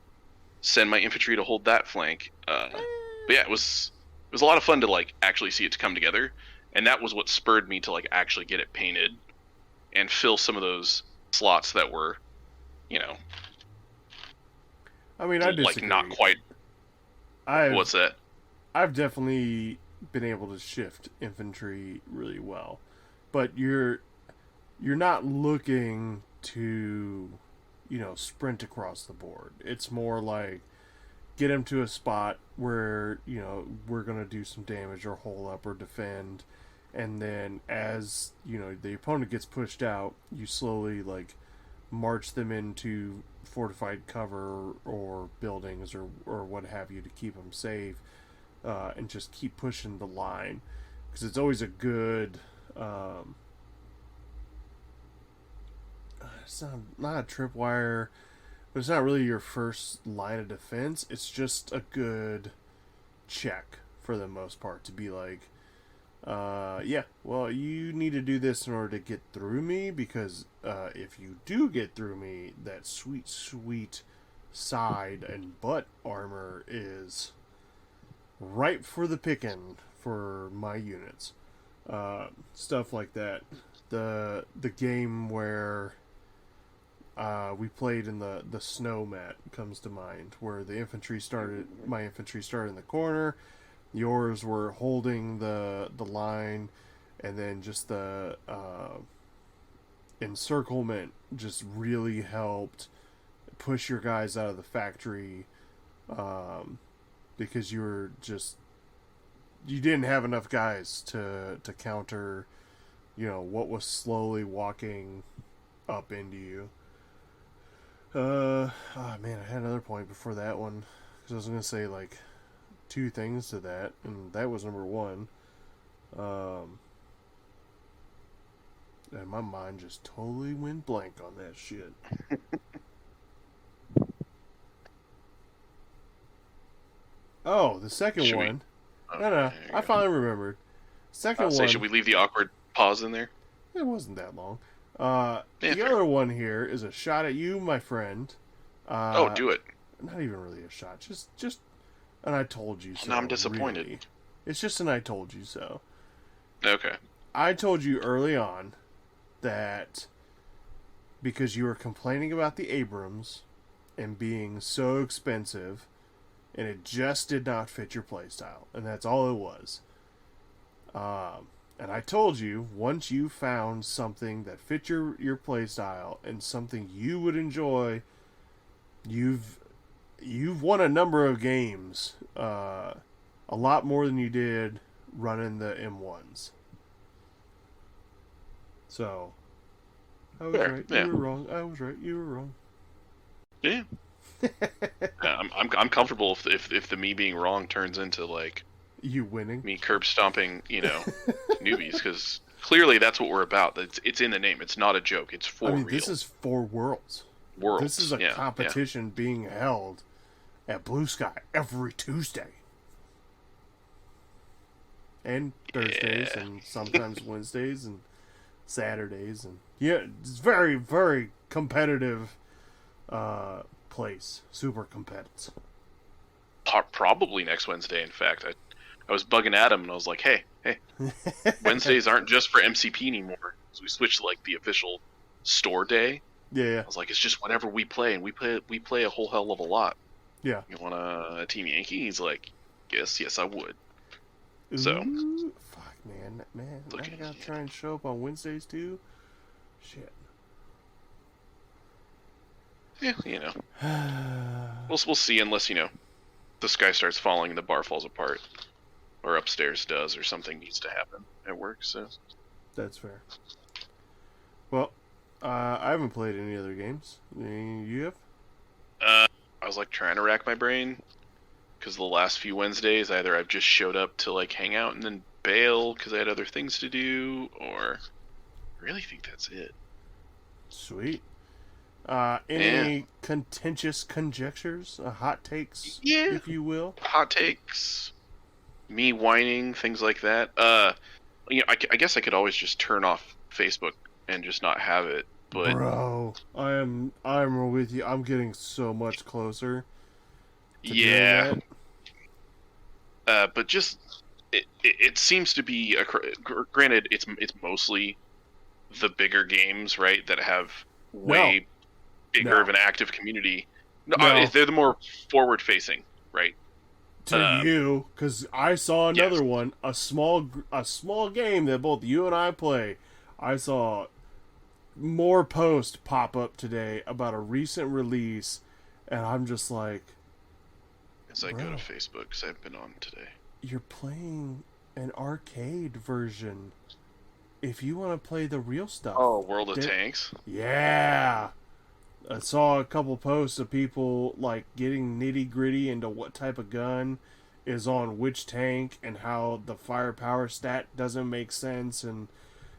send my infantry to hold that flank. But yeah, it was a lot of fun to actually see it to come together. And that was what spurred me to actually get it painted and fill some of those slots that were, I mean, I disagree. Not quite. What's that? I've definitely been able to shift infantry really well, but you're not looking to, sprint across the board. It's more like get them to a spot where we're gonna do some damage or hole up or defend. And then as, the opponent gets pushed out, you slowly, march them into fortified cover or buildings or what have you to keep them safe, and just keep pushing the line. Because it's always a good... it's not a tripwire, but it's not really your first line of defense. It's just a good check, for the most part, to be yeah, well, you need to do this in order to get through me, because if you do get through me, that sweet, sweet side and butt armor is ripe for the picking for my units. Stuff like that. The game where we played in the snow mat comes to mind, where my infantry started in the corner. Yours were holding the line, and then just the encirclement just really helped push your guys out of the factory, because you didn't have enough guys to counter, what was slowly walking up into you. Oh man, I had another point before that one, because I was gonna say 2 things to that, and that was number 1. And my mind just totally went blank on that shit. Oh, the second Should we? one. Okay, No, there I you go. finally remembered. Second Say, should one, we leave the awkward pause in there? it wasn't that long. Yeah, The fair. other one here is a shot at you, my friend. Oh, Uh, do it. Not even really a shot. Just and I told you Oh, now I'm so. disappointed. Really, it's just an I told you so. Okay. I told you early on that because you were complaining about the Abrams and being so expensive, and it just did not fit your playstyle, and that's all it was. And I told you once you found something that fit your playstyle and something you would enjoy, you've won a number of games, a lot more than you did running the M1s. So I was Fair. right. Yeah. You were wrong. I was right. You were wrong. Yeah. I'm comfortable if the me being wrong turns into like You winning. me curb stomping, newbies, because clearly that's what we're about. It's in the name. It's not a joke. It's for real. This is for Worlds. Worlds. This is a competition being held at Blue Sky every Tuesday. And Thursdays and sometimes Wednesdays and Saturdays, and it's very, very competitive place. Super competitive. Probably next Wednesday. In fact, I was bugging Adam and I was like, hey, Wednesdays aren't just for MCP anymore. So we switched to like the official store day. Yeah. I was like, it's just whenever we play, and we play a whole hell of a lot. Yeah. You want a Team Yankee? He's like, yes, I would. Ooh, So, fuck, man, now I gotta try and show up on Wednesdays too. Shit. Yeah, we'll see unless the sky starts falling and the bar falls apart, or upstairs does, or something needs to happen at work. So that's fair. Well, I haven't played any other games. You have? I was like trying to rack my brain because the last few Wednesdays, either I've just showed up to like hang out and then bail because I had other things to do, or I really think that's it. Sweet. Any contentious conjectures, hot takes, if you will? Hot takes, me whining, things like that. I guess I could always just turn off Facebook and just not have it. But bro, I'm with you. I'm getting so much closer. Yeah. But just it seems to be granted it's mostly the bigger games, right, that have way bigger of an active community. No. They're the more forward facing, right? To you, because I saw another one, a small game that both you and I play. I saw more posts pop up today about a recent release, and I'm just like, as I go to Facebook, because I've been on today. You're playing an arcade version. If you want to play the real stuff. Oh, World of Tanks? Yeah. I saw a couple posts of people like getting nitty gritty into what type of gun is on which tank and how the firepower stat doesn't make sense, and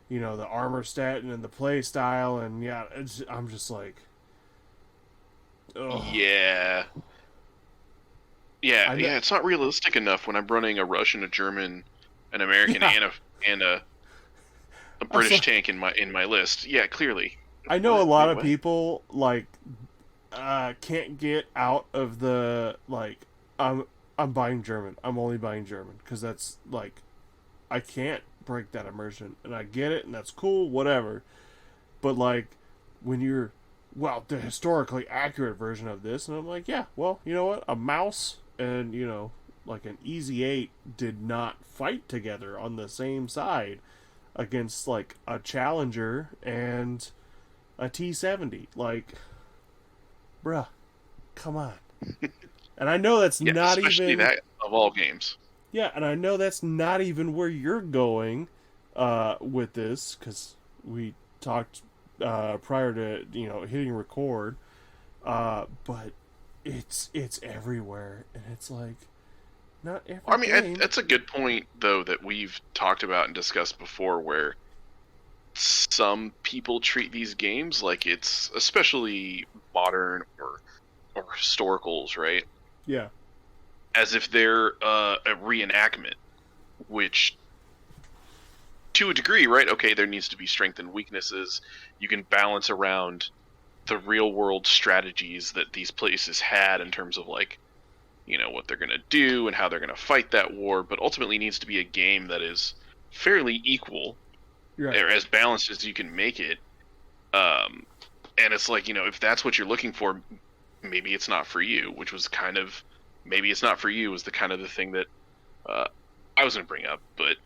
the armor stat and then the play style, and I'm just like, ugh. Yeah, it's not realistic enough when I'm running a Russian, a German, an American, and a British tank in my list. Yeah, clearly. I know a lot of people like can't get out of the like I'm buying German. I'm only buying German because that's like I can't break that immersion, and I get it, and that's cool, whatever. But like when you're the historically accurate version of this, and I'm like, yeah, well, you know what, a mouse and like an Easy 8 did not fight together on the same side against like a Challenger and a T70. Like, bruh, come on. And I know that's not especially even that of all games. Yeah, and I know that's not even where you're going with this, because we talked prior to hitting record, but it's everywhere, and it's like not every game. That's a good point though that we've talked about and discussed before, where some people treat these games like it's especially modern or historicals, right? Yeah. as if they're a reenactment, which to a degree, right? Okay, there needs to be strength and weaknesses. You can balance around the real world strategies that these places had in terms of like, what they're going to do and how they're going to fight that war, but ultimately needs to be a game that is fairly equal, Right. or as balanced as you can make it. And it's like, if that's what you're looking for, maybe it's not for you, which was kind of, maybe it's not for you was the kind of the thing that I was going to bring up, but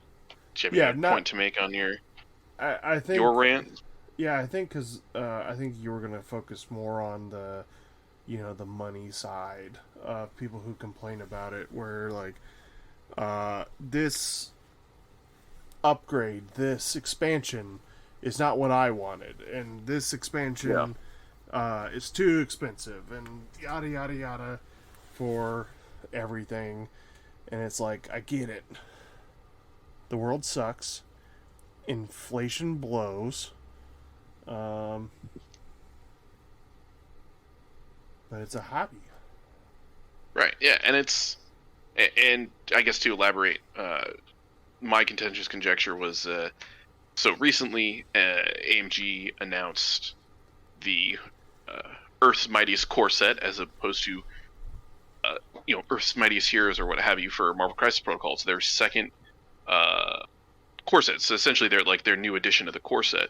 do you have any point to make on I think your rant? Yeah, I think because I think you were gonna focus more on the, the money side of people who complain about it, where like this upgrade, this expansion is not what I wanted, and this expansion is too expensive, and yada yada yada for everything. And it's like, I get it. The world sucks. Inflation blows. But it's a hobby. Right. Yeah, and I guess to elaborate, my contentious conjecture was so recently AMG announced the Earth's Mightiest core set as opposed to Earth's Mightiest Heroes or what have you for Marvel Crisis Protocol. It's their second core set. So essentially, they're like their new addition to the core set.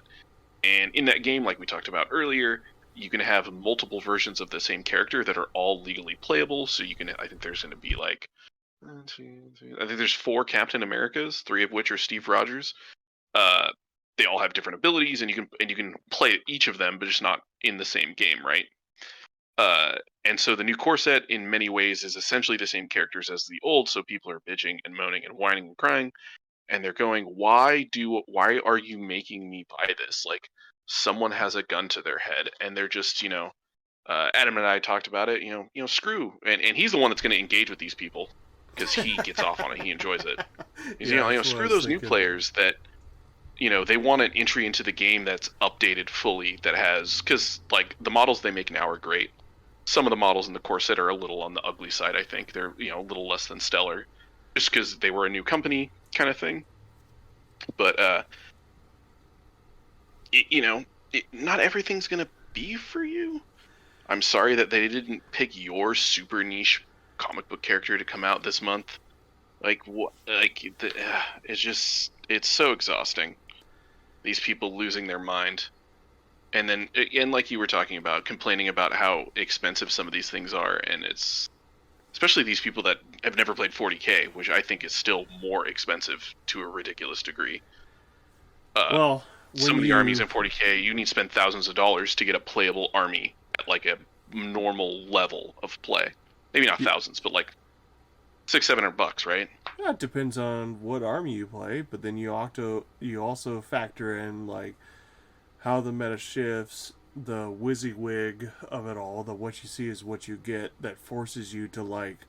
And in that game, like we talked about earlier, you can have multiple versions of the same character that are all legally playable. So I think there's going to be like, I think there's 4 Captain Americas, 3 of which are Steve Rogers. They all have different abilities, and you can play each of them, but just not in the same game, right? And so the new core set, in many ways, is essentially the same characters as the old. So people are bitching and moaning and whining and crying, and they're going, why are you making me buy this? Like, someone has a gun to their head, and they're just, Adam and I talked about it, screw, and he's the one that's going to engage with these people because he gets off on it, he enjoys it. He's, screw those new players that, they want an entry into the game that's updated fully, that has, because like the models they make now are great. Some of the models in the core set are a little on the ugly side. I think they're a little less than stellar, just because they were a new company kind of thing. But not everything's gonna be for you. I'm sorry that they didn't pick your super niche comic book character to come out this month. Like what? Like it's so exhausting. These people losing their mind, and then like you were talking about, complaining about how expensive some of these things are, and it's especially these people that have never played 40K, which I think is still more expensive to a ridiculous degree. Well, some of the armies in 40K, you need to spend thousands of dollars to get a playable army at like a normal level of play. Maybe not thousands, but like $600-700, right? Yeah, it depends on what army you play, but then you also factor in like how the meta shifts, the WYSIWYG of it all, the what you see is what you get, that forces you to like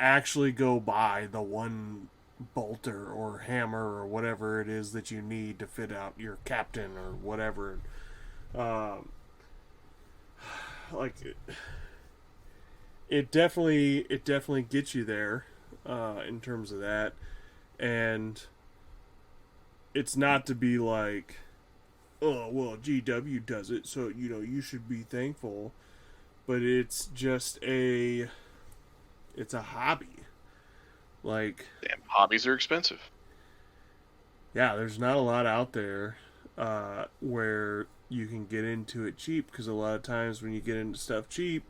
actually go buy the one bolter or hammer or whatever it is that you need to fit out your captain or whatever. Like it definitely gets you there in terms of that, and it's not to be like, oh well, GW does it, so you should be thankful, but it's just it's a hobby. Like, damn, hobbies are expensive. Yeah, there's not a lot out there where you can get into it cheap, because a lot of times when you get into stuff cheap,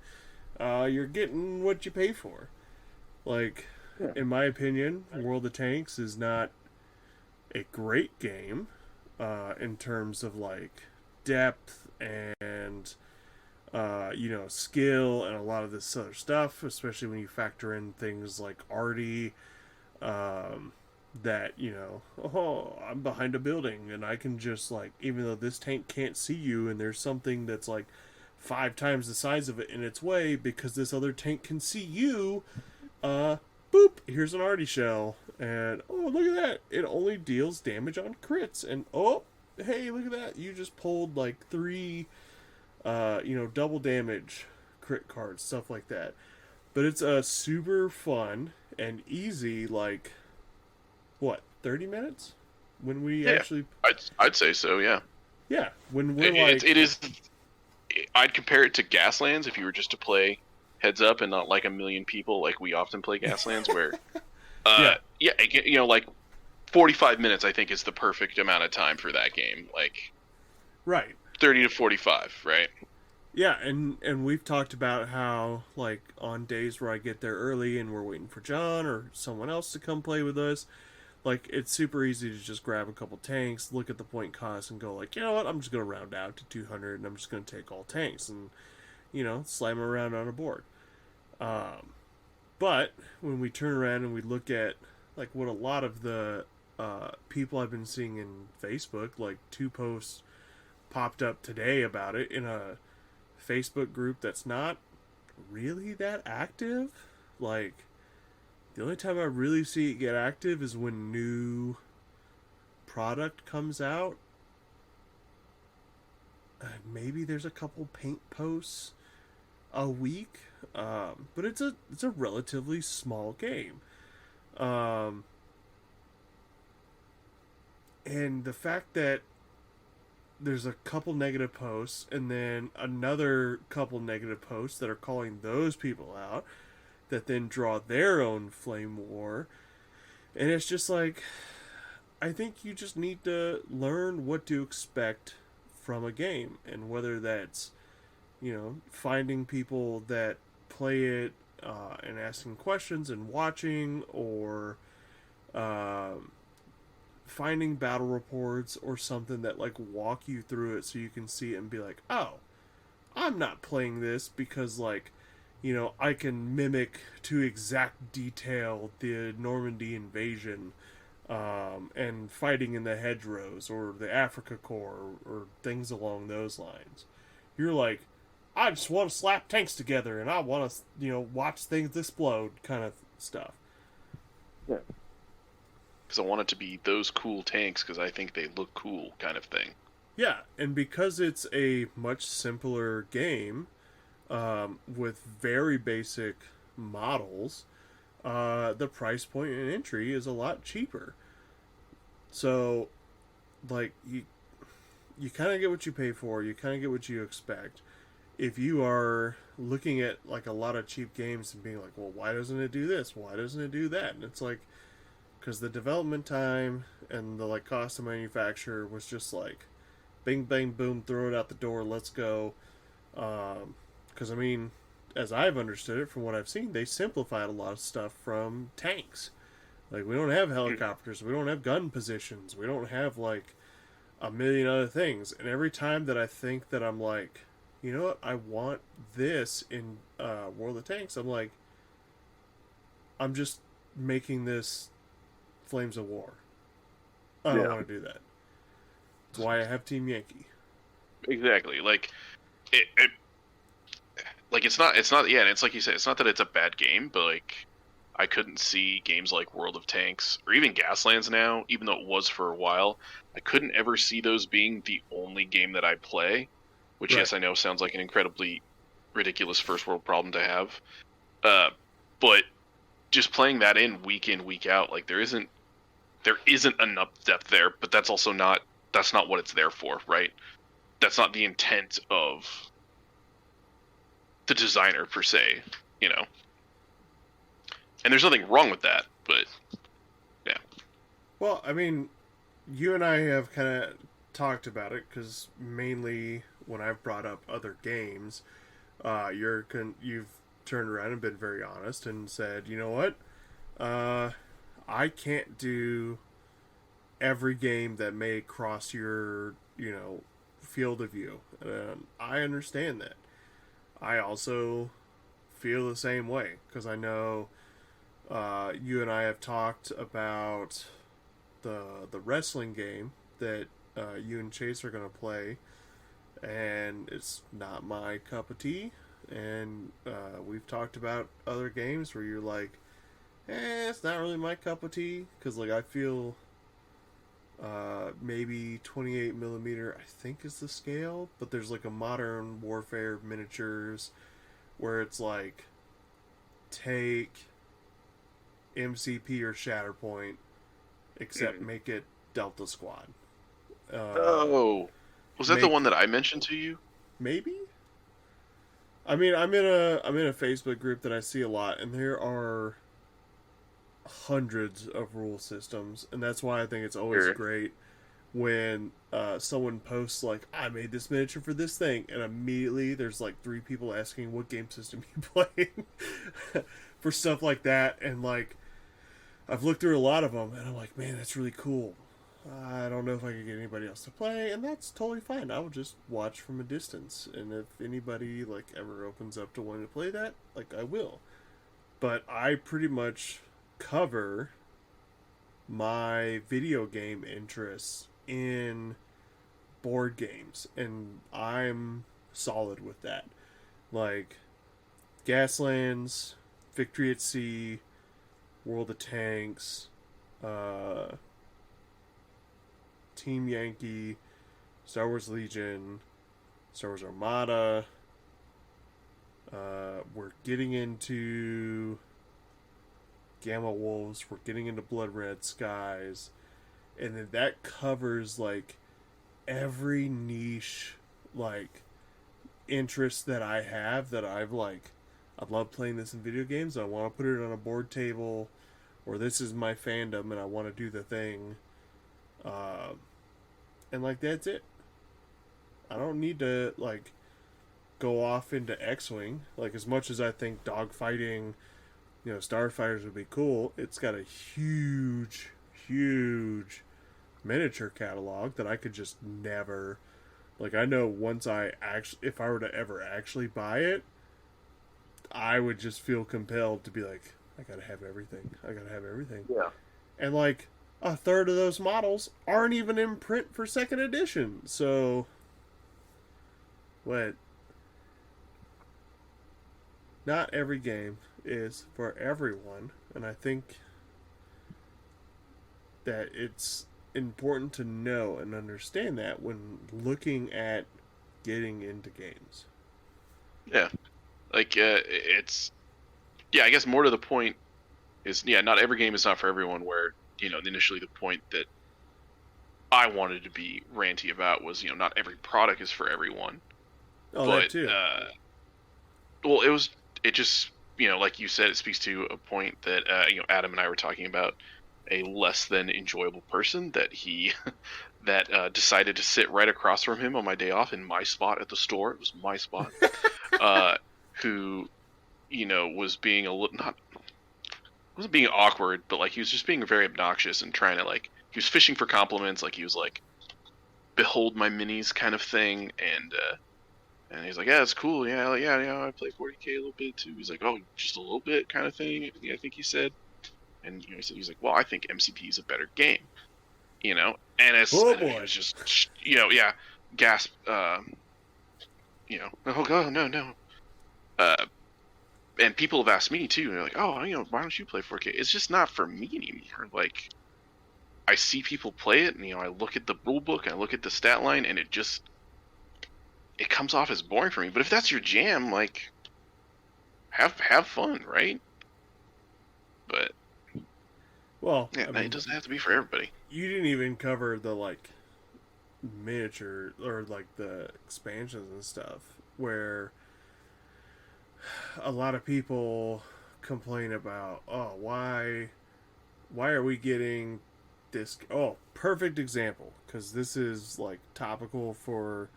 you're getting what you pay for. Like, in my opinion, World of Tanks is not a great game in terms of like depth and skill and a lot of this other stuff, especially when you factor in things like arty, that I'm behind a building and I can just like, even though this tank can't see you and there's something that's like 5 times the size of it in its way, because this other tank can see you, boop, here's an arty shell, and oh, look at that, it only deals damage on crits, and oh, hey, look at that, you just pulled like 3 double damage crit cards, stuff like that. But it's super fun and easy. Like what, 30 minutes? When we Yeah, actually, I'd say so. Yeah, yeah, when we're like, it is. I'd compare it to Gaslands if you were just to play heads up and not like a million people like we often play Gaslands, where yeah, yeah, like 45 minutes I think is the perfect amount of time for that game. Like right. 30 to 45, right? Yeah, and we've talked about how like on days where I get there early and we're waiting for John or someone else to come play with us, like it's super easy to just grab a couple tanks, look at the point cost, and go like, you know what, I'm just gonna round out to 200, and I'm just gonna take all tanks and slam them around on a board. Um, but when we turn around and we look at like what a lot of the people I've been seeing in Facebook, like two posts popped up today about it in a Facebook group that's not really that active. Like, the only time I really see it get active is when new product comes out. Maybe there's a couple paint posts a week, but it's a relatively small game. Um, and the fact that there's a couple negative posts and then another couple negative posts that are calling those people out that then draw their own flame war, and it's just like, I think you just need to learn what to expect from a game, and whether that's finding people that play it and asking questions and watching, or um, finding battle reports or something that like walk you through it so you can see it and be like, oh, I'm not playing this because like I can mimic to exact detail the Normandy invasion and fighting in the hedgerows or the Africa Corps or things along those lines. You're like, I just want to slap tanks together and I want to watch things explode kind of stuff. Yeah. Because I want it to be those cool tanks because I think they look cool, kind of thing. Yeah, and because it's a much simpler game with very basic models, the price point and entry is a lot cheaper. So, like you kind of get what you pay for. You kind of get what you expect. If you are looking at like a lot of cheap games and being like, well, why doesn't it do this? Why doesn't it do that? And it's like, because the development time and the like cost of manufacture was just like, bing bang boom, throw it out the door, let's go. Because I mean, as I've understood it from what I've seen, they simplified a lot of stuff from tanks. Like, we don't have helicopters, we don't have gun positions, we don't have like a million other things. And every time that I think that I'm like, you know what, I want this in World of Tanks, I'm like, I'm just making this Flames of War. I don't want to do that. That's why I have Team Yankee. Exactly. Like it like it's not yeah, and it's like you said, it's not that it's a bad game, but like I couldn't see games like World of Tanks or even Gaslands now, even though it was for a while, I couldn't ever see those being the only game that I play, which Right. yes, I know sounds like an incredibly ridiculous first world problem to have. But just playing that in, week out, like there isn't enough depth there, but that's not what it's there for, right? That's not the intent of the designer per se, you know. And there's nothing wrong with that, but yeah. Well, I mean, you and I have kind of talked about it because mainly when I've brought up other games, you've turned around and been very honest and said, you know what, I can't do every game that may cross your field of view. I understand that. I also feel the same way because I know you and I have talked about the wrestling game that you and Chase are going to play, and it's not my cup of tea. And we've talked about other games where you're like, it's not really my cup of tea because like I feel maybe 28 millimeter I think is the scale, but there's like a modern warfare miniatures where it's like take MCP or Shatterpoint, except make it Delta Squad. Oh, was that the one that I mentioned to you? Maybe. I mean, I'm in a Facebook group that I see a lot, and there are hundreds of rule systems, and that's why I think it's always great when someone posts like, I made this miniature for this thing, and immediately there's like 3 people asking what game system you playing for stuff like that. And like, I've looked through a lot of them, and I'm like, man, that's really cool. I don't know if I could get anybody else to play, and that's totally fine. I will just watch from a distance, and if anybody like ever opens up to wanting to play that, like, I will. But I pretty much cover my video game interests in board games, and I'm solid with that. Like Gaslands, Victory at Sea, World of Tanks, Team Yankee, Star Wars Legion, Star Wars Armada. We're getting into Gamma Wolves. We're getting into Blood Red Skies. And then that covers like every niche like interest that I have, that I've like, I love playing this in video games. I want to put it on a board table, or this is my fandom and I want to do the thing. And like, that's it. I don't need to like go off into X-Wing. Like, as much as I think dogfighting, starfighters would be cool, it's got a huge miniature catalog that I could just never, like, I know once if I were to ever actually buy it, I would just feel compelled to be like, I gotta have everything. Yeah. And like, a third of those models aren't even in print for second edition. So, what? Not every game is for everyone, and I think that it's important to know and understand that when looking at getting into games. Yeah. Like, it's... Yeah, I guess more to the point is, yeah, not every game is not for everyone, where, initially the point that I wanted to be ranty about was, not every product is for everyone. Oh, but, that too. Well, it just, like you said, it speaks to a point that, Adam and I were talking about, a less than enjoyable person that decided to sit right across from him on my day off in my spot at the store. It was my spot. Who, was being wasn't being awkward, but like, he was just being very obnoxious and trying to, like, he was fishing for compliments. Like, he was like, behold my minis kind of thing. And he's like, yeah, it's cool. Yeah, I play 40K a little bit too. He's like, oh, just a little bit kind of thing, I think he said. And he's like, well, I think MCP is a better game, and it's, it was just, yeah, gasp, oh god, no. And people have asked me too. They're like, oh, why don't you play 4K? It's just not for me anymore. Like, I see people play it, and I look at the rule book, and I look at the stat line, and it comes off as boring for me. But if that's your jam, like, have fun, right? But, well, yeah, it doesn't have to be for everybody. You didn't even cover the like miniature or like the expansions and stuff, where a lot of people complain about, oh, why are we getting this? Oh, perfect example, because this is like topical for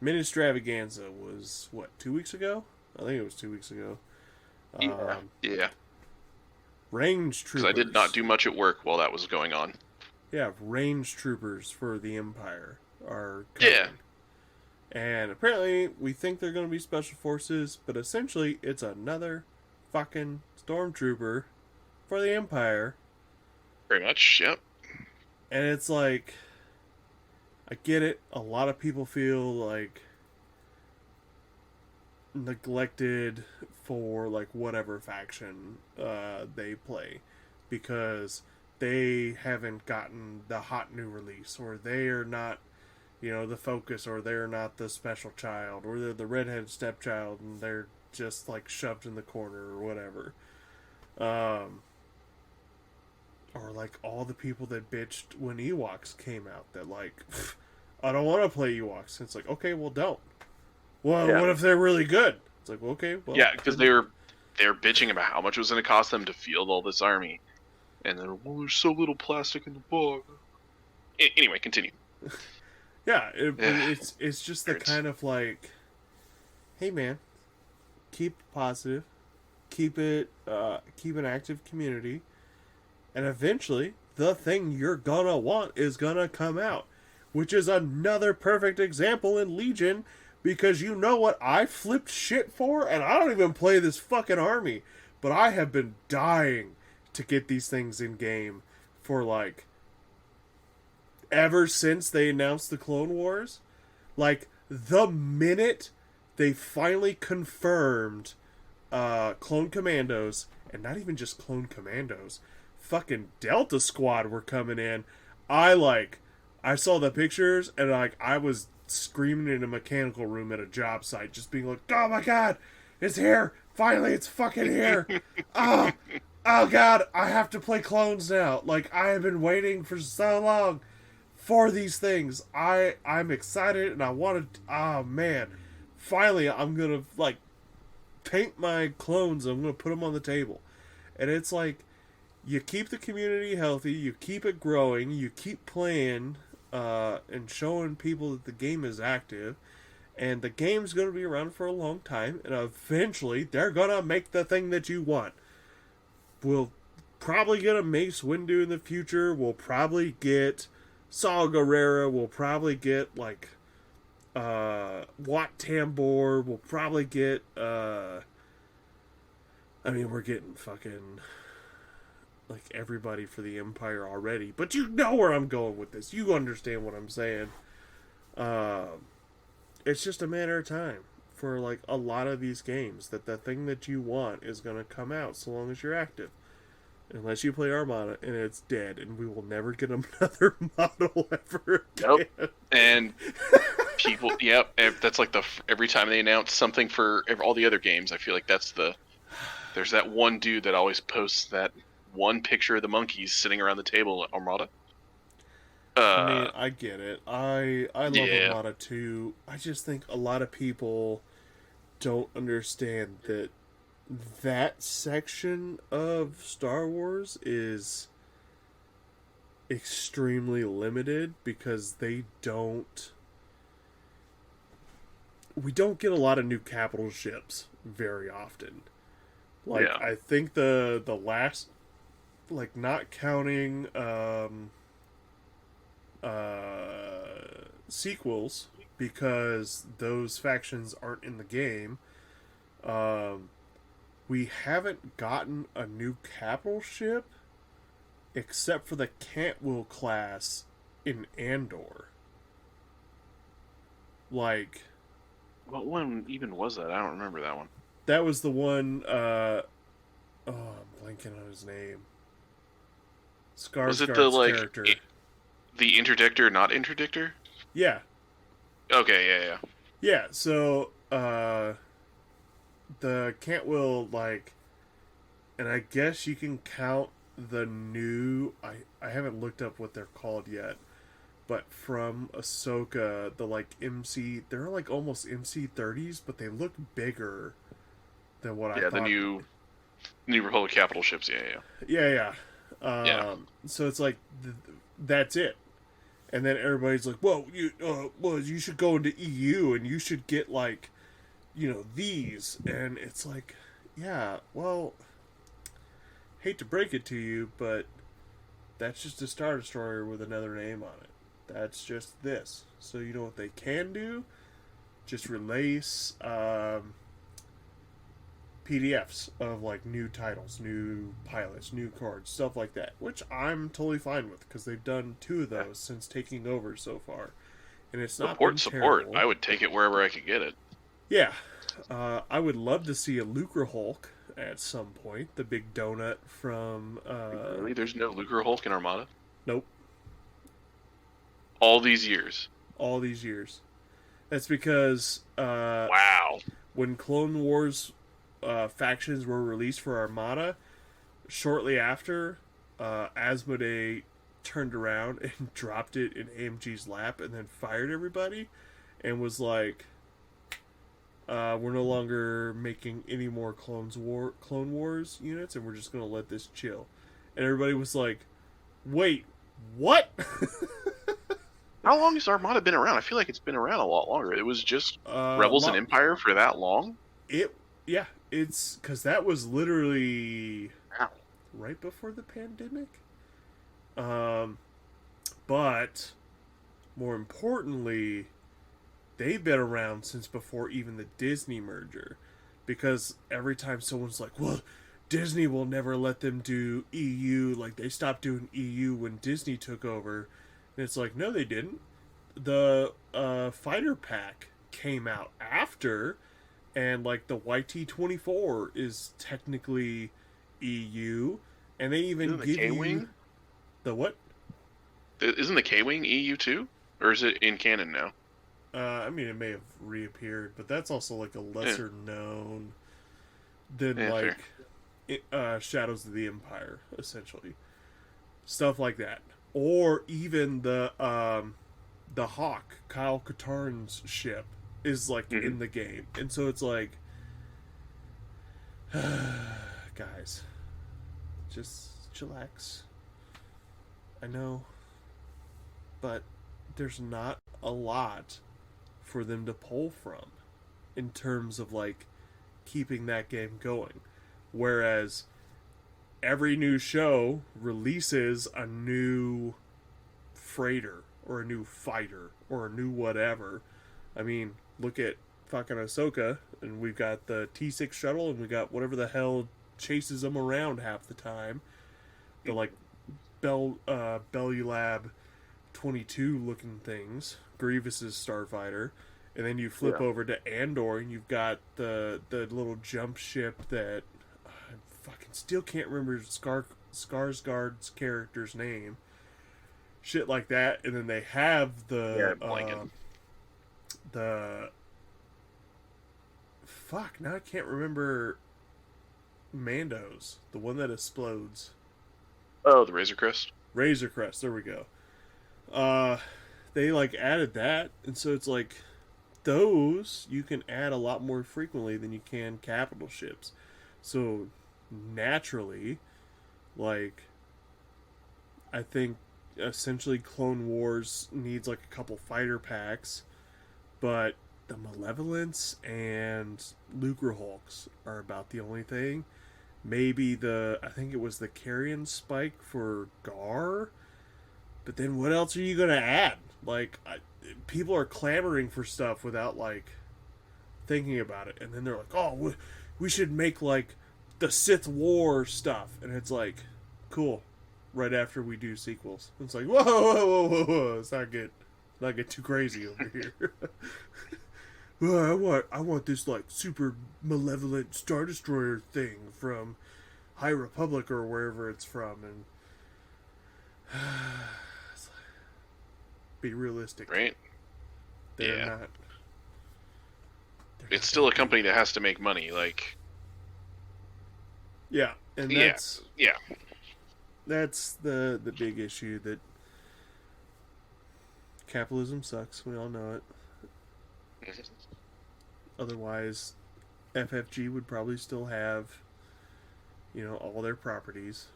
Mini Extravaganza. Was what, 2 weeks ago? I think it was 2 weeks ago. Yeah. Range troopers. Because I did not do much at work while that was going on. Yeah, range troopers for the Empire are coming. Yeah. And apparently, we think they're going to be special forces, but essentially, it's another fucking stormtrooper for the Empire. Very much, yep. And it's like, I get it. A lot of people feel like neglected for like whatever faction they play, because they haven't gotten the hot new release, or they are not, the focus, or they're not the special child, or they're the redheaded stepchild and they're just like shoved in the corner or whatever. Um, or like all the people that bitched when Ewoks came out that like, I don't want to play Ewoks. And it's like, okay, well, don't. Well, Yeah. what if they're really good? It's like, well, okay, well, Yeah, because they're bitching about how much it was going to cost them to field all this army, and then, well, there's so little plastic in the box. Anyway, continue. yeah, it's just the Hurts. kind of like, hey man, keep positive, keep an active community, and eventually the thing you're gonna want is gonna come out, which is another perfect example in Legion, because you know what I flipped shit for, and I don't even play this fucking army, but I have been dying to get these things in game for like ever since they announced the Clone Wars. Like the minute they finally confirmed Clone Commandos, and not even just Clone Commandos, fucking Delta Squad were coming in. I saw the pictures and like I was screaming in a mechanical room at a job site, just being like, "Oh my god, it's here! Finally, it's fucking here! Oh, oh god, I have to play clones now! Like I have been waiting for so long for these things. I'm excited and I want to. Oh man, finally I'm gonna like paint my clones. I'm gonna put them on the table, and it's like you keep the community healthy, you keep it growing, you keep playing, and showing people that the game is active, and the game's gonna be around for a long time, and eventually they're gonna make the thing that you want. We'll probably get a Mace Windu in the future. We'll probably get Saw Gerrera. We'll probably get like Wat Tambor. We'll probably get I mean, we're getting fucking like everybody for the Empire already, but you know where I'm going with this. You understand what I'm saying. It's just a matter of time for like a lot of these games that the thing that you want is going to come out so long as you're active. Unless you play Armada and it's dead, and we will never get another model ever again. Nope. And people, yep, that's like every time they announce something for all the other games, I feel like there's that one dude that always posts that one picture of the monkeys sitting around the table at Armada. I mean, I get it. I love Yeah. Armada too. I just think a lot of people don't understand that that section of Star Wars is extremely limited because we don't get a lot of new capital ships very often. Like Yeah. I think the last, like not counting sequels, because those factions aren't in the game, we haven't gotten a new capital ship except for the Cantwell class in Andor. Like, What one even was that? I don't remember that one. that was the one, I'm blanking on his name. Was it Skarsgård's the character. the interdictor, not interdictor? Yeah. Okay, yeah. Yeah, so, the Cantwell, like, and I guess you can count the new, I haven't looked up what they're called yet, but from Ahsoka, the like MC, they're like almost MC30s, but they look bigger than what I thought. Yeah, the new Republic capital ships. Yeah. Yeah. Yeah. So it's like that's it, and then everybody's like, "Well, you should go into EU and you should get like, these," and it's like, yeah, well, hate to break it to you, but that's just a Star Destroyer with another name on it. That's just this. So you know what they can do? Just release PDFs of like new titles, new pilots, new cards, stuff like that, which I'm totally fine with because they've done 2 of those since taking over so far, and it's not been Support. terrible. I would take it wherever I could get it. Yeah, I would love to see a Lucre Hulk at some point. The big donut from. Really? There's no Lucre Hulk in Armada? Nope. All these years. All these years. That's because Wow. when Clone Wars factions were released for Armada, shortly after, Asmodee turned around and dropped it in AMG's lap and then fired everybody and was like, we're no longer making any more Clone Wars units, and we're just going to let this chill. And everybody was like, wait, what? How long has Armada been around? I feel like it's been around a lot longer. It was just Rebels and Empire for that long? It's because that was literally Wow. right before the pandemic. But more importantly, they've been around since before even the Disney merger. Because every time someone's like, well, Disney will never let them do EU, like they stopped doing EU when Disney took over. And it's like, no, they didn't. The fighter pack came out after, and like the YT-24 is technically EU, and they even give you the what? Isn't the K-Wing EU too? Or is it in canon now? I mean, it may have reappeared, but that's also like a lesser known than Shadows of the Empire, essentially. Stuff like that. Or even the Hawk, Kyle Katarn's ship, is like in the game. And so it's like, guys, just chillax. I know, but there's not a lot for them to pull from in terms of like keeping that game going. Whereas every new show releases a new freighter or a new fighter or a new whatever. I mean, look at fucking Ahsoka, and we've got the T6 shuttle, and we got whatever the hell chases them around half the time. The like Bellulab 22 looking things, Grievous's starfighter, and then you flip over to Andor, and you've got the little jump ship that I fucking still can't remember Skarsgård's character's name. Shit like that, and then they have the fuck, now I can't remember Mando's, the one that explodes. Oh, the Razor Crest. Razor Crest, there we go. They like added that, and so it's like those you can add a lot more frequently than you can capital ships. So naturally, like, I think essentially Clone Wars needs like a couple fighter packs, but the Malevolence and Lucre Hulks are about the only thing. Maybe I think it was the Carrion Spike for Gar, but then what else are you gonna add? Like, people are clamoring for stuff without like thinking about it, and then they're like, "Oh, we should make like the Sith War stuff," and it's like, cool. Right after we do sequels, it's like, whoa, whoa, whoa, whoa, whoa. Let's not get too crazy over here. Well, I want this like super malevolent Star Destroyer thing from High Republic or wherever it's from, and be realistic, right? They're not. It's still a company that has to make money, like. Yeah, and that's yeah. That's the big issue, that capitalism sucks. We all know it. Otherwise, FFG would probably still have, all their properties.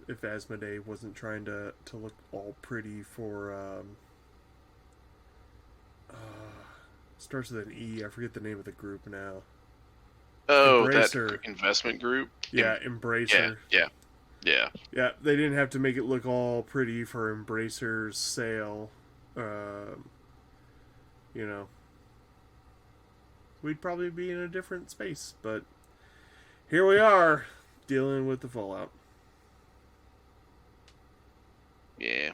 If Asmodee wasn't trying to look all pretty for, starts with an E. I forget the name of the group now. Oh, Embracer. That investment group? Yeah, Embracer. Yeah. Yeah, they didn't have to make it look all pretty for Embracer's sale. We'd probably be in a different space, but here we are, dealing with the fallout. Yeah.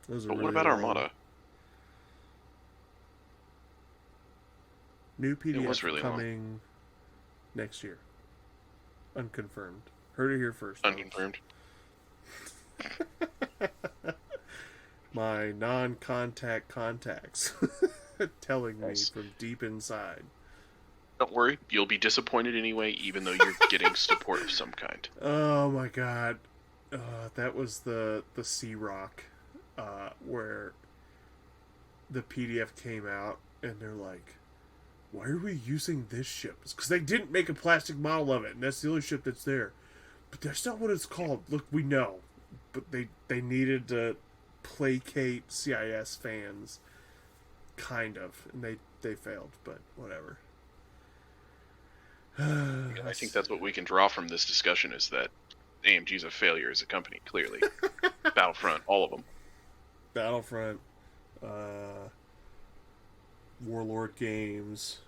But what about Armada? New PDF coming next year. Unconfirmed. Heard it here first. Unconfirmed. My non-contact contacts telling me from deep inside. Don't worry, you'll be disappointed anyway, even though you're getting support of some kind. Oh my god. That was the Sea Rock, where the PDF came out, and they're like, why are we using this ship? It's because they didn't make a plastic model of it, and that's the only ship that's there. But that's not what it's called. Look, we know. But they needed to placate CIS fans, kind of. And they failed, but whatever. I think that's what we can draw from this discussion is that AMG's a failure as a company, clearly. Battlefront, all of them. Battlefront, Warlord Games.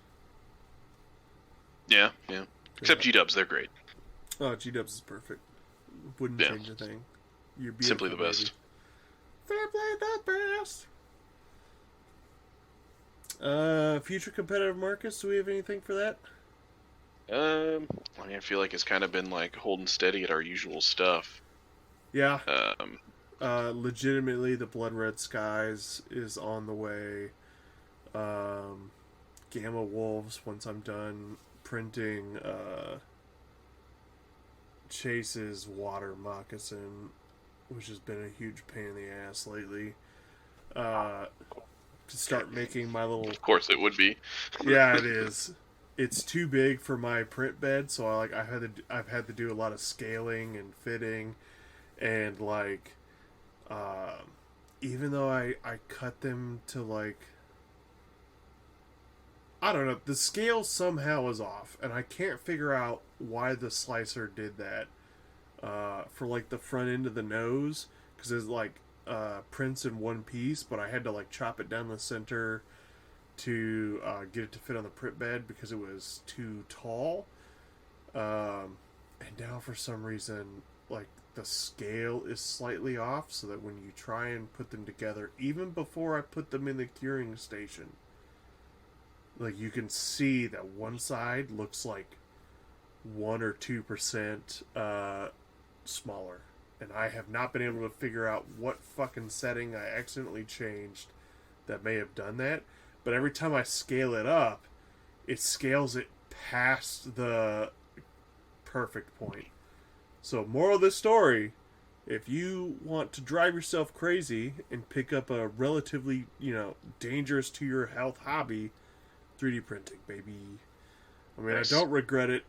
Yeah. Except G-Dubs, they're great. Oh, G-Dubs is perfect. Wouldn't change a thing. You're simply the best. Simply the best. Future competitive markets, do we have anything for that? I feel like it's kind of been like holding steady at our usual stuff. Yeah. Legitimately, the Blood Red Skies is on the way. Gamma Wolves, once I'm done printing Chase's Water Moccasin, which has been a huge pain in the ass lately. To start making my little... Of course it would be. Yeah, it is. It's too big for my print bed, so I've had to do a lot of scaling and fitting, and even though I cut them to I don't know, the scale somehow is off, and I can't figure out why the slicer did that for the front end of the nose, because it's prints in one piece, but I had to chop it down the center to get it to fit on the print bed because it was too tall. And now for some reason, the scale is slightly off, so that when you try and put them together, even before I put them in the curing station, you can see that one side looks 1 or 2% smaller. And I have not been able to figure out what fucking setting I accidentally changed that may have done that. But every time I scale it up, it scales it past the perfect point. So, moral of this story, if you want to drive yourself crazy and pick up a relatively, dangerous to your health hobby, 3D printing, baby. I mean, nice. I don't regret it.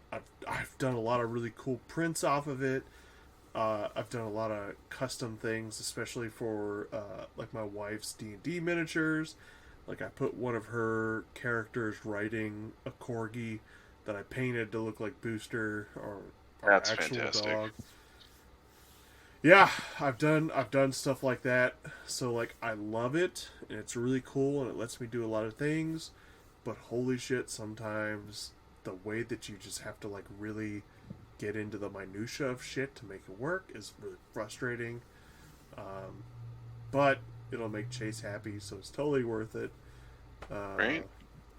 I've done a lot of really cool prints off of it. I've done a lot of custom things, especially for my wife's D&D miniatures. I put one of her characters riding a corgi that I painted to look like Booster or That's actual fantastic. dog. Yeah, I've done stuff like that. So I love it, and it's really cool, and it lets me do a lot of things. But holy shit, sometimes the way that you just have to really get into the minutia of shit to make it work is really frustrating. But it'll make Chase happy, so it's totally worth it. Right.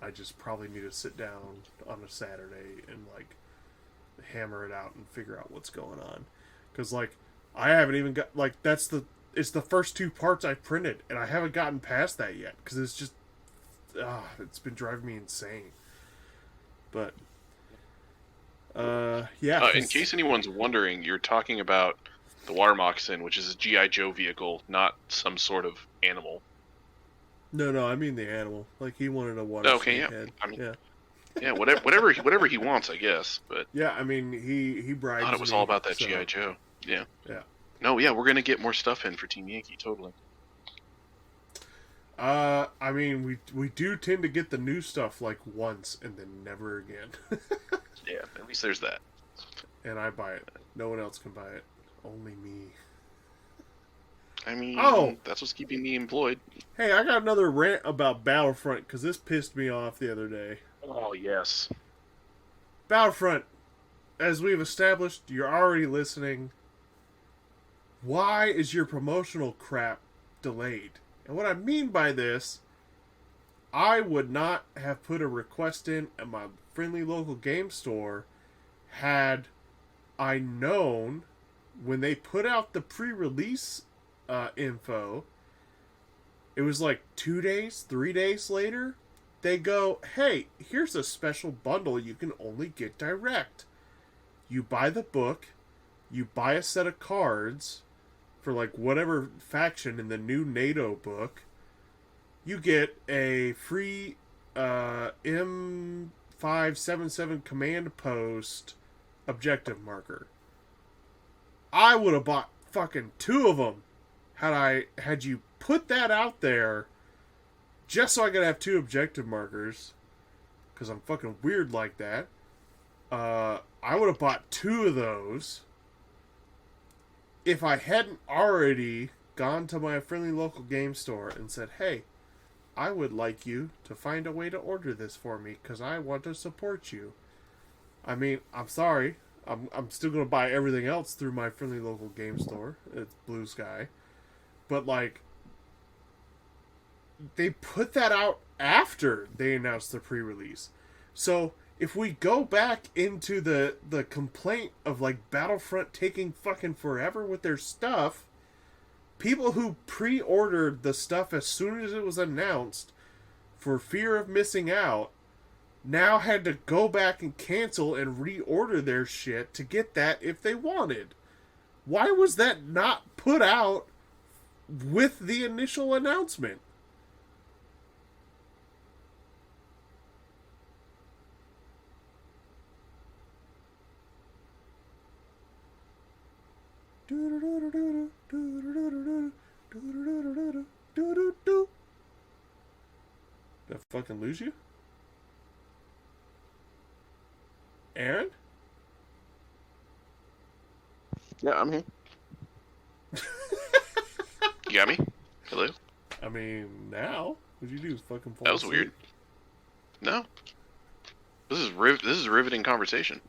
I just probably need to sit down on a Saturday and hammer it out and figure out what's going on. Because I haven't even got it's the first 2 parts I printed, and I haven't gotten past that yet because it's just it's been driving me insane. But yeah. In case anyone's wondering, you're talking about the Water Moccasin, which is a G.I. Joe vehicle, not some sort of animal. No, I mean the animal. He wanted a water snake head. I mean, yeah. Yeah, whatever he wants, I guess. But yeah, I mean he bribes. I thought it was all about that G.I. Joe. Yeah. Yeah. No, yeah, we're gonna get more stuff in for Team Yankee, totally. I mean we do tend to get the new stuff once and then never again. Yeah, at least there's that. And I buy it. No one else can buy it. Only me. I mean, that's what's keeping me employed. Hey, I got another rant about Battlefront because this pissed me off the other day. Oh, yes. Battlefront, as we've established, you're already listening. Why is your promotional crap delayed? And what I mean by this, I would not have put a request in at my friendly local game store had I known when they put out the pre-release info, it was 2 days, 3 days later, they go, hey, here's a special bundle you can only get direct. You buy the book, you buy a set of cards for like whatever faction in the new NATO book. You get a free M577 command post objective marker. I would have bought fucking 2 of them had you put that out there just so I could have 2 objective markers, because I'm fucking weird like that. I would have bought 2 of those if I hadn't already gone to my friendly local game store and said, hey, I would like you to find a way to order this for me because I want to support you. I mean, I'm sorry. I'm still going to buy everything else through my friendly local game store. It's Blue Sky. But, like, they put that out after they announced the pre-release. So, if we go back into the complaint of, like, Battlefront taking fucking forever with their stuff, people who pre-ordered the stuff as soon as it was announced for fear of missing out now had to go back and cancel and reorder their shit to get that if they wanted. Why was that not put out with the initial announcement? Did I fucking lose you? Aaron? Yeah, I'm here. You got me? Hello? I mean, now? What'd you do? Fucking fall That was asleep? weird. No. This is a riveting conversation.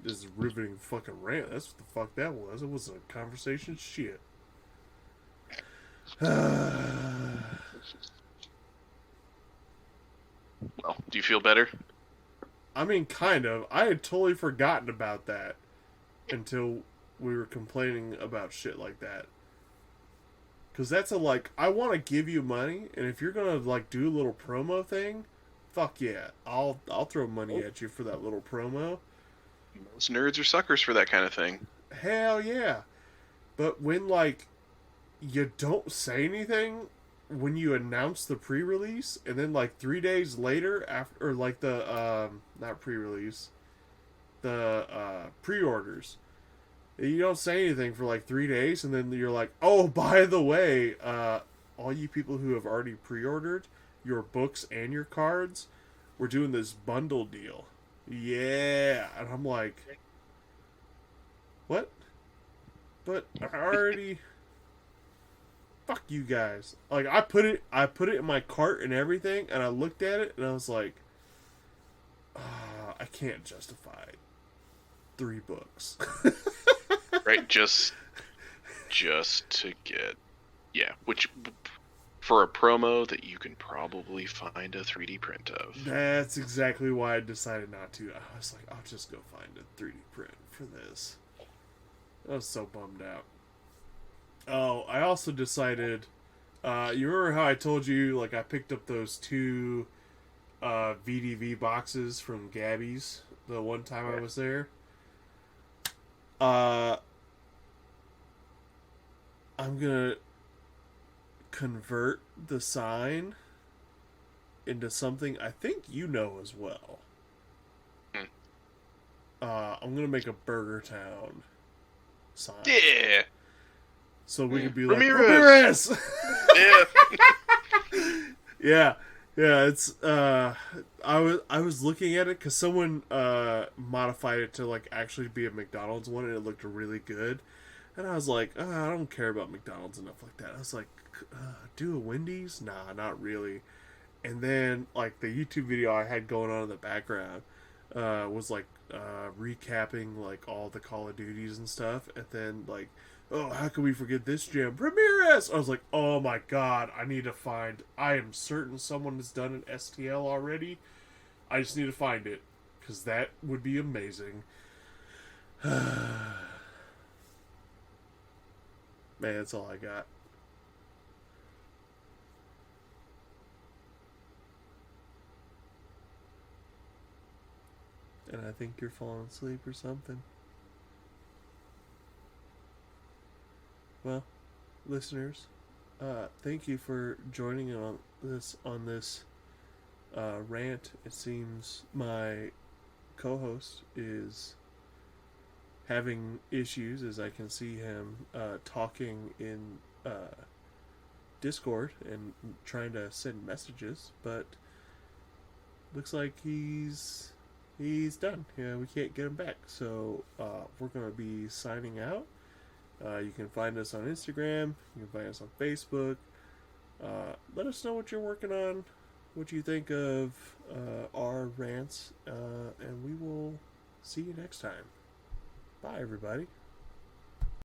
This is riveting fucking rant. That's what the fuck that was. It was a conversation shit. Well, do you feel better? I mean, kind of. I had totally forgotten about that until we were complaining about shit like that. Because that's like, I want to give you money, and if you're going to, like, do a little promo thing, fuck yeah. I'll throw money at you for that little promo. Most nerds are suckers for that kind of thing. Hell yeah. But when, like, you don't say anything when you announce the pre-release, and then, like, 3 days later, after, or, like, the, not pre-release, the, pre-orders, you don't say anything for, like, 3 days, and then you're like, oh, by the way, all you people who have already pre-ordered your books and your cards, we're doing this bundle deal. Yeah. And I'm like, what? But I already... Fuck you guys. Like, I put it in my cart and everything, and I looked at it, and I was like, I can't justify 3 books. Right? Just to get... Yeah, which... For a promo that you can probably find a 3D print of. That's exactly why I decided not to. I was like, I'll just go find a 3D print for this. I was so bummed out. Oh, I also decided, you remember how I told you, like, I picked up those 2 VDV boxes from Gabby's the one time I was there? I'm gonna convert the sign into something I think you know as well. I'm gonna make a Burger Town sign. Yeah. So we could be Ramirez. like, Yeah. yeah. Yeah, it's I was looking at it because someone modified it to like actually be a McDonald's one, and it looked really good. And I was like, I don't care about McDonald's enough like that. I was like, do a Wendy's? Nah, not really. And then like the YouTube video I had going on in the background was like recapping like all the Call of Duties and stuff, and then like, oh, how can we forget this gem? Ramirez! I was like, oh my god, I am certain someone has done an STL already. I just need to find it, because that would be amazing. Man, that's all I got. and I think you're falling asleep or something. Well, listeners, thank you for joining on this rant. It seems my co-host is having issues, as I can see him talking in Discord and trying to send messages, but looks like he's done. Yeah, we can't get him back, so we're gonna be signing out. You can find us on Instagram. You can find us on Facebook. Let us know what you're working on, what you think of our rants, and we will see you next time. Bye, everybody.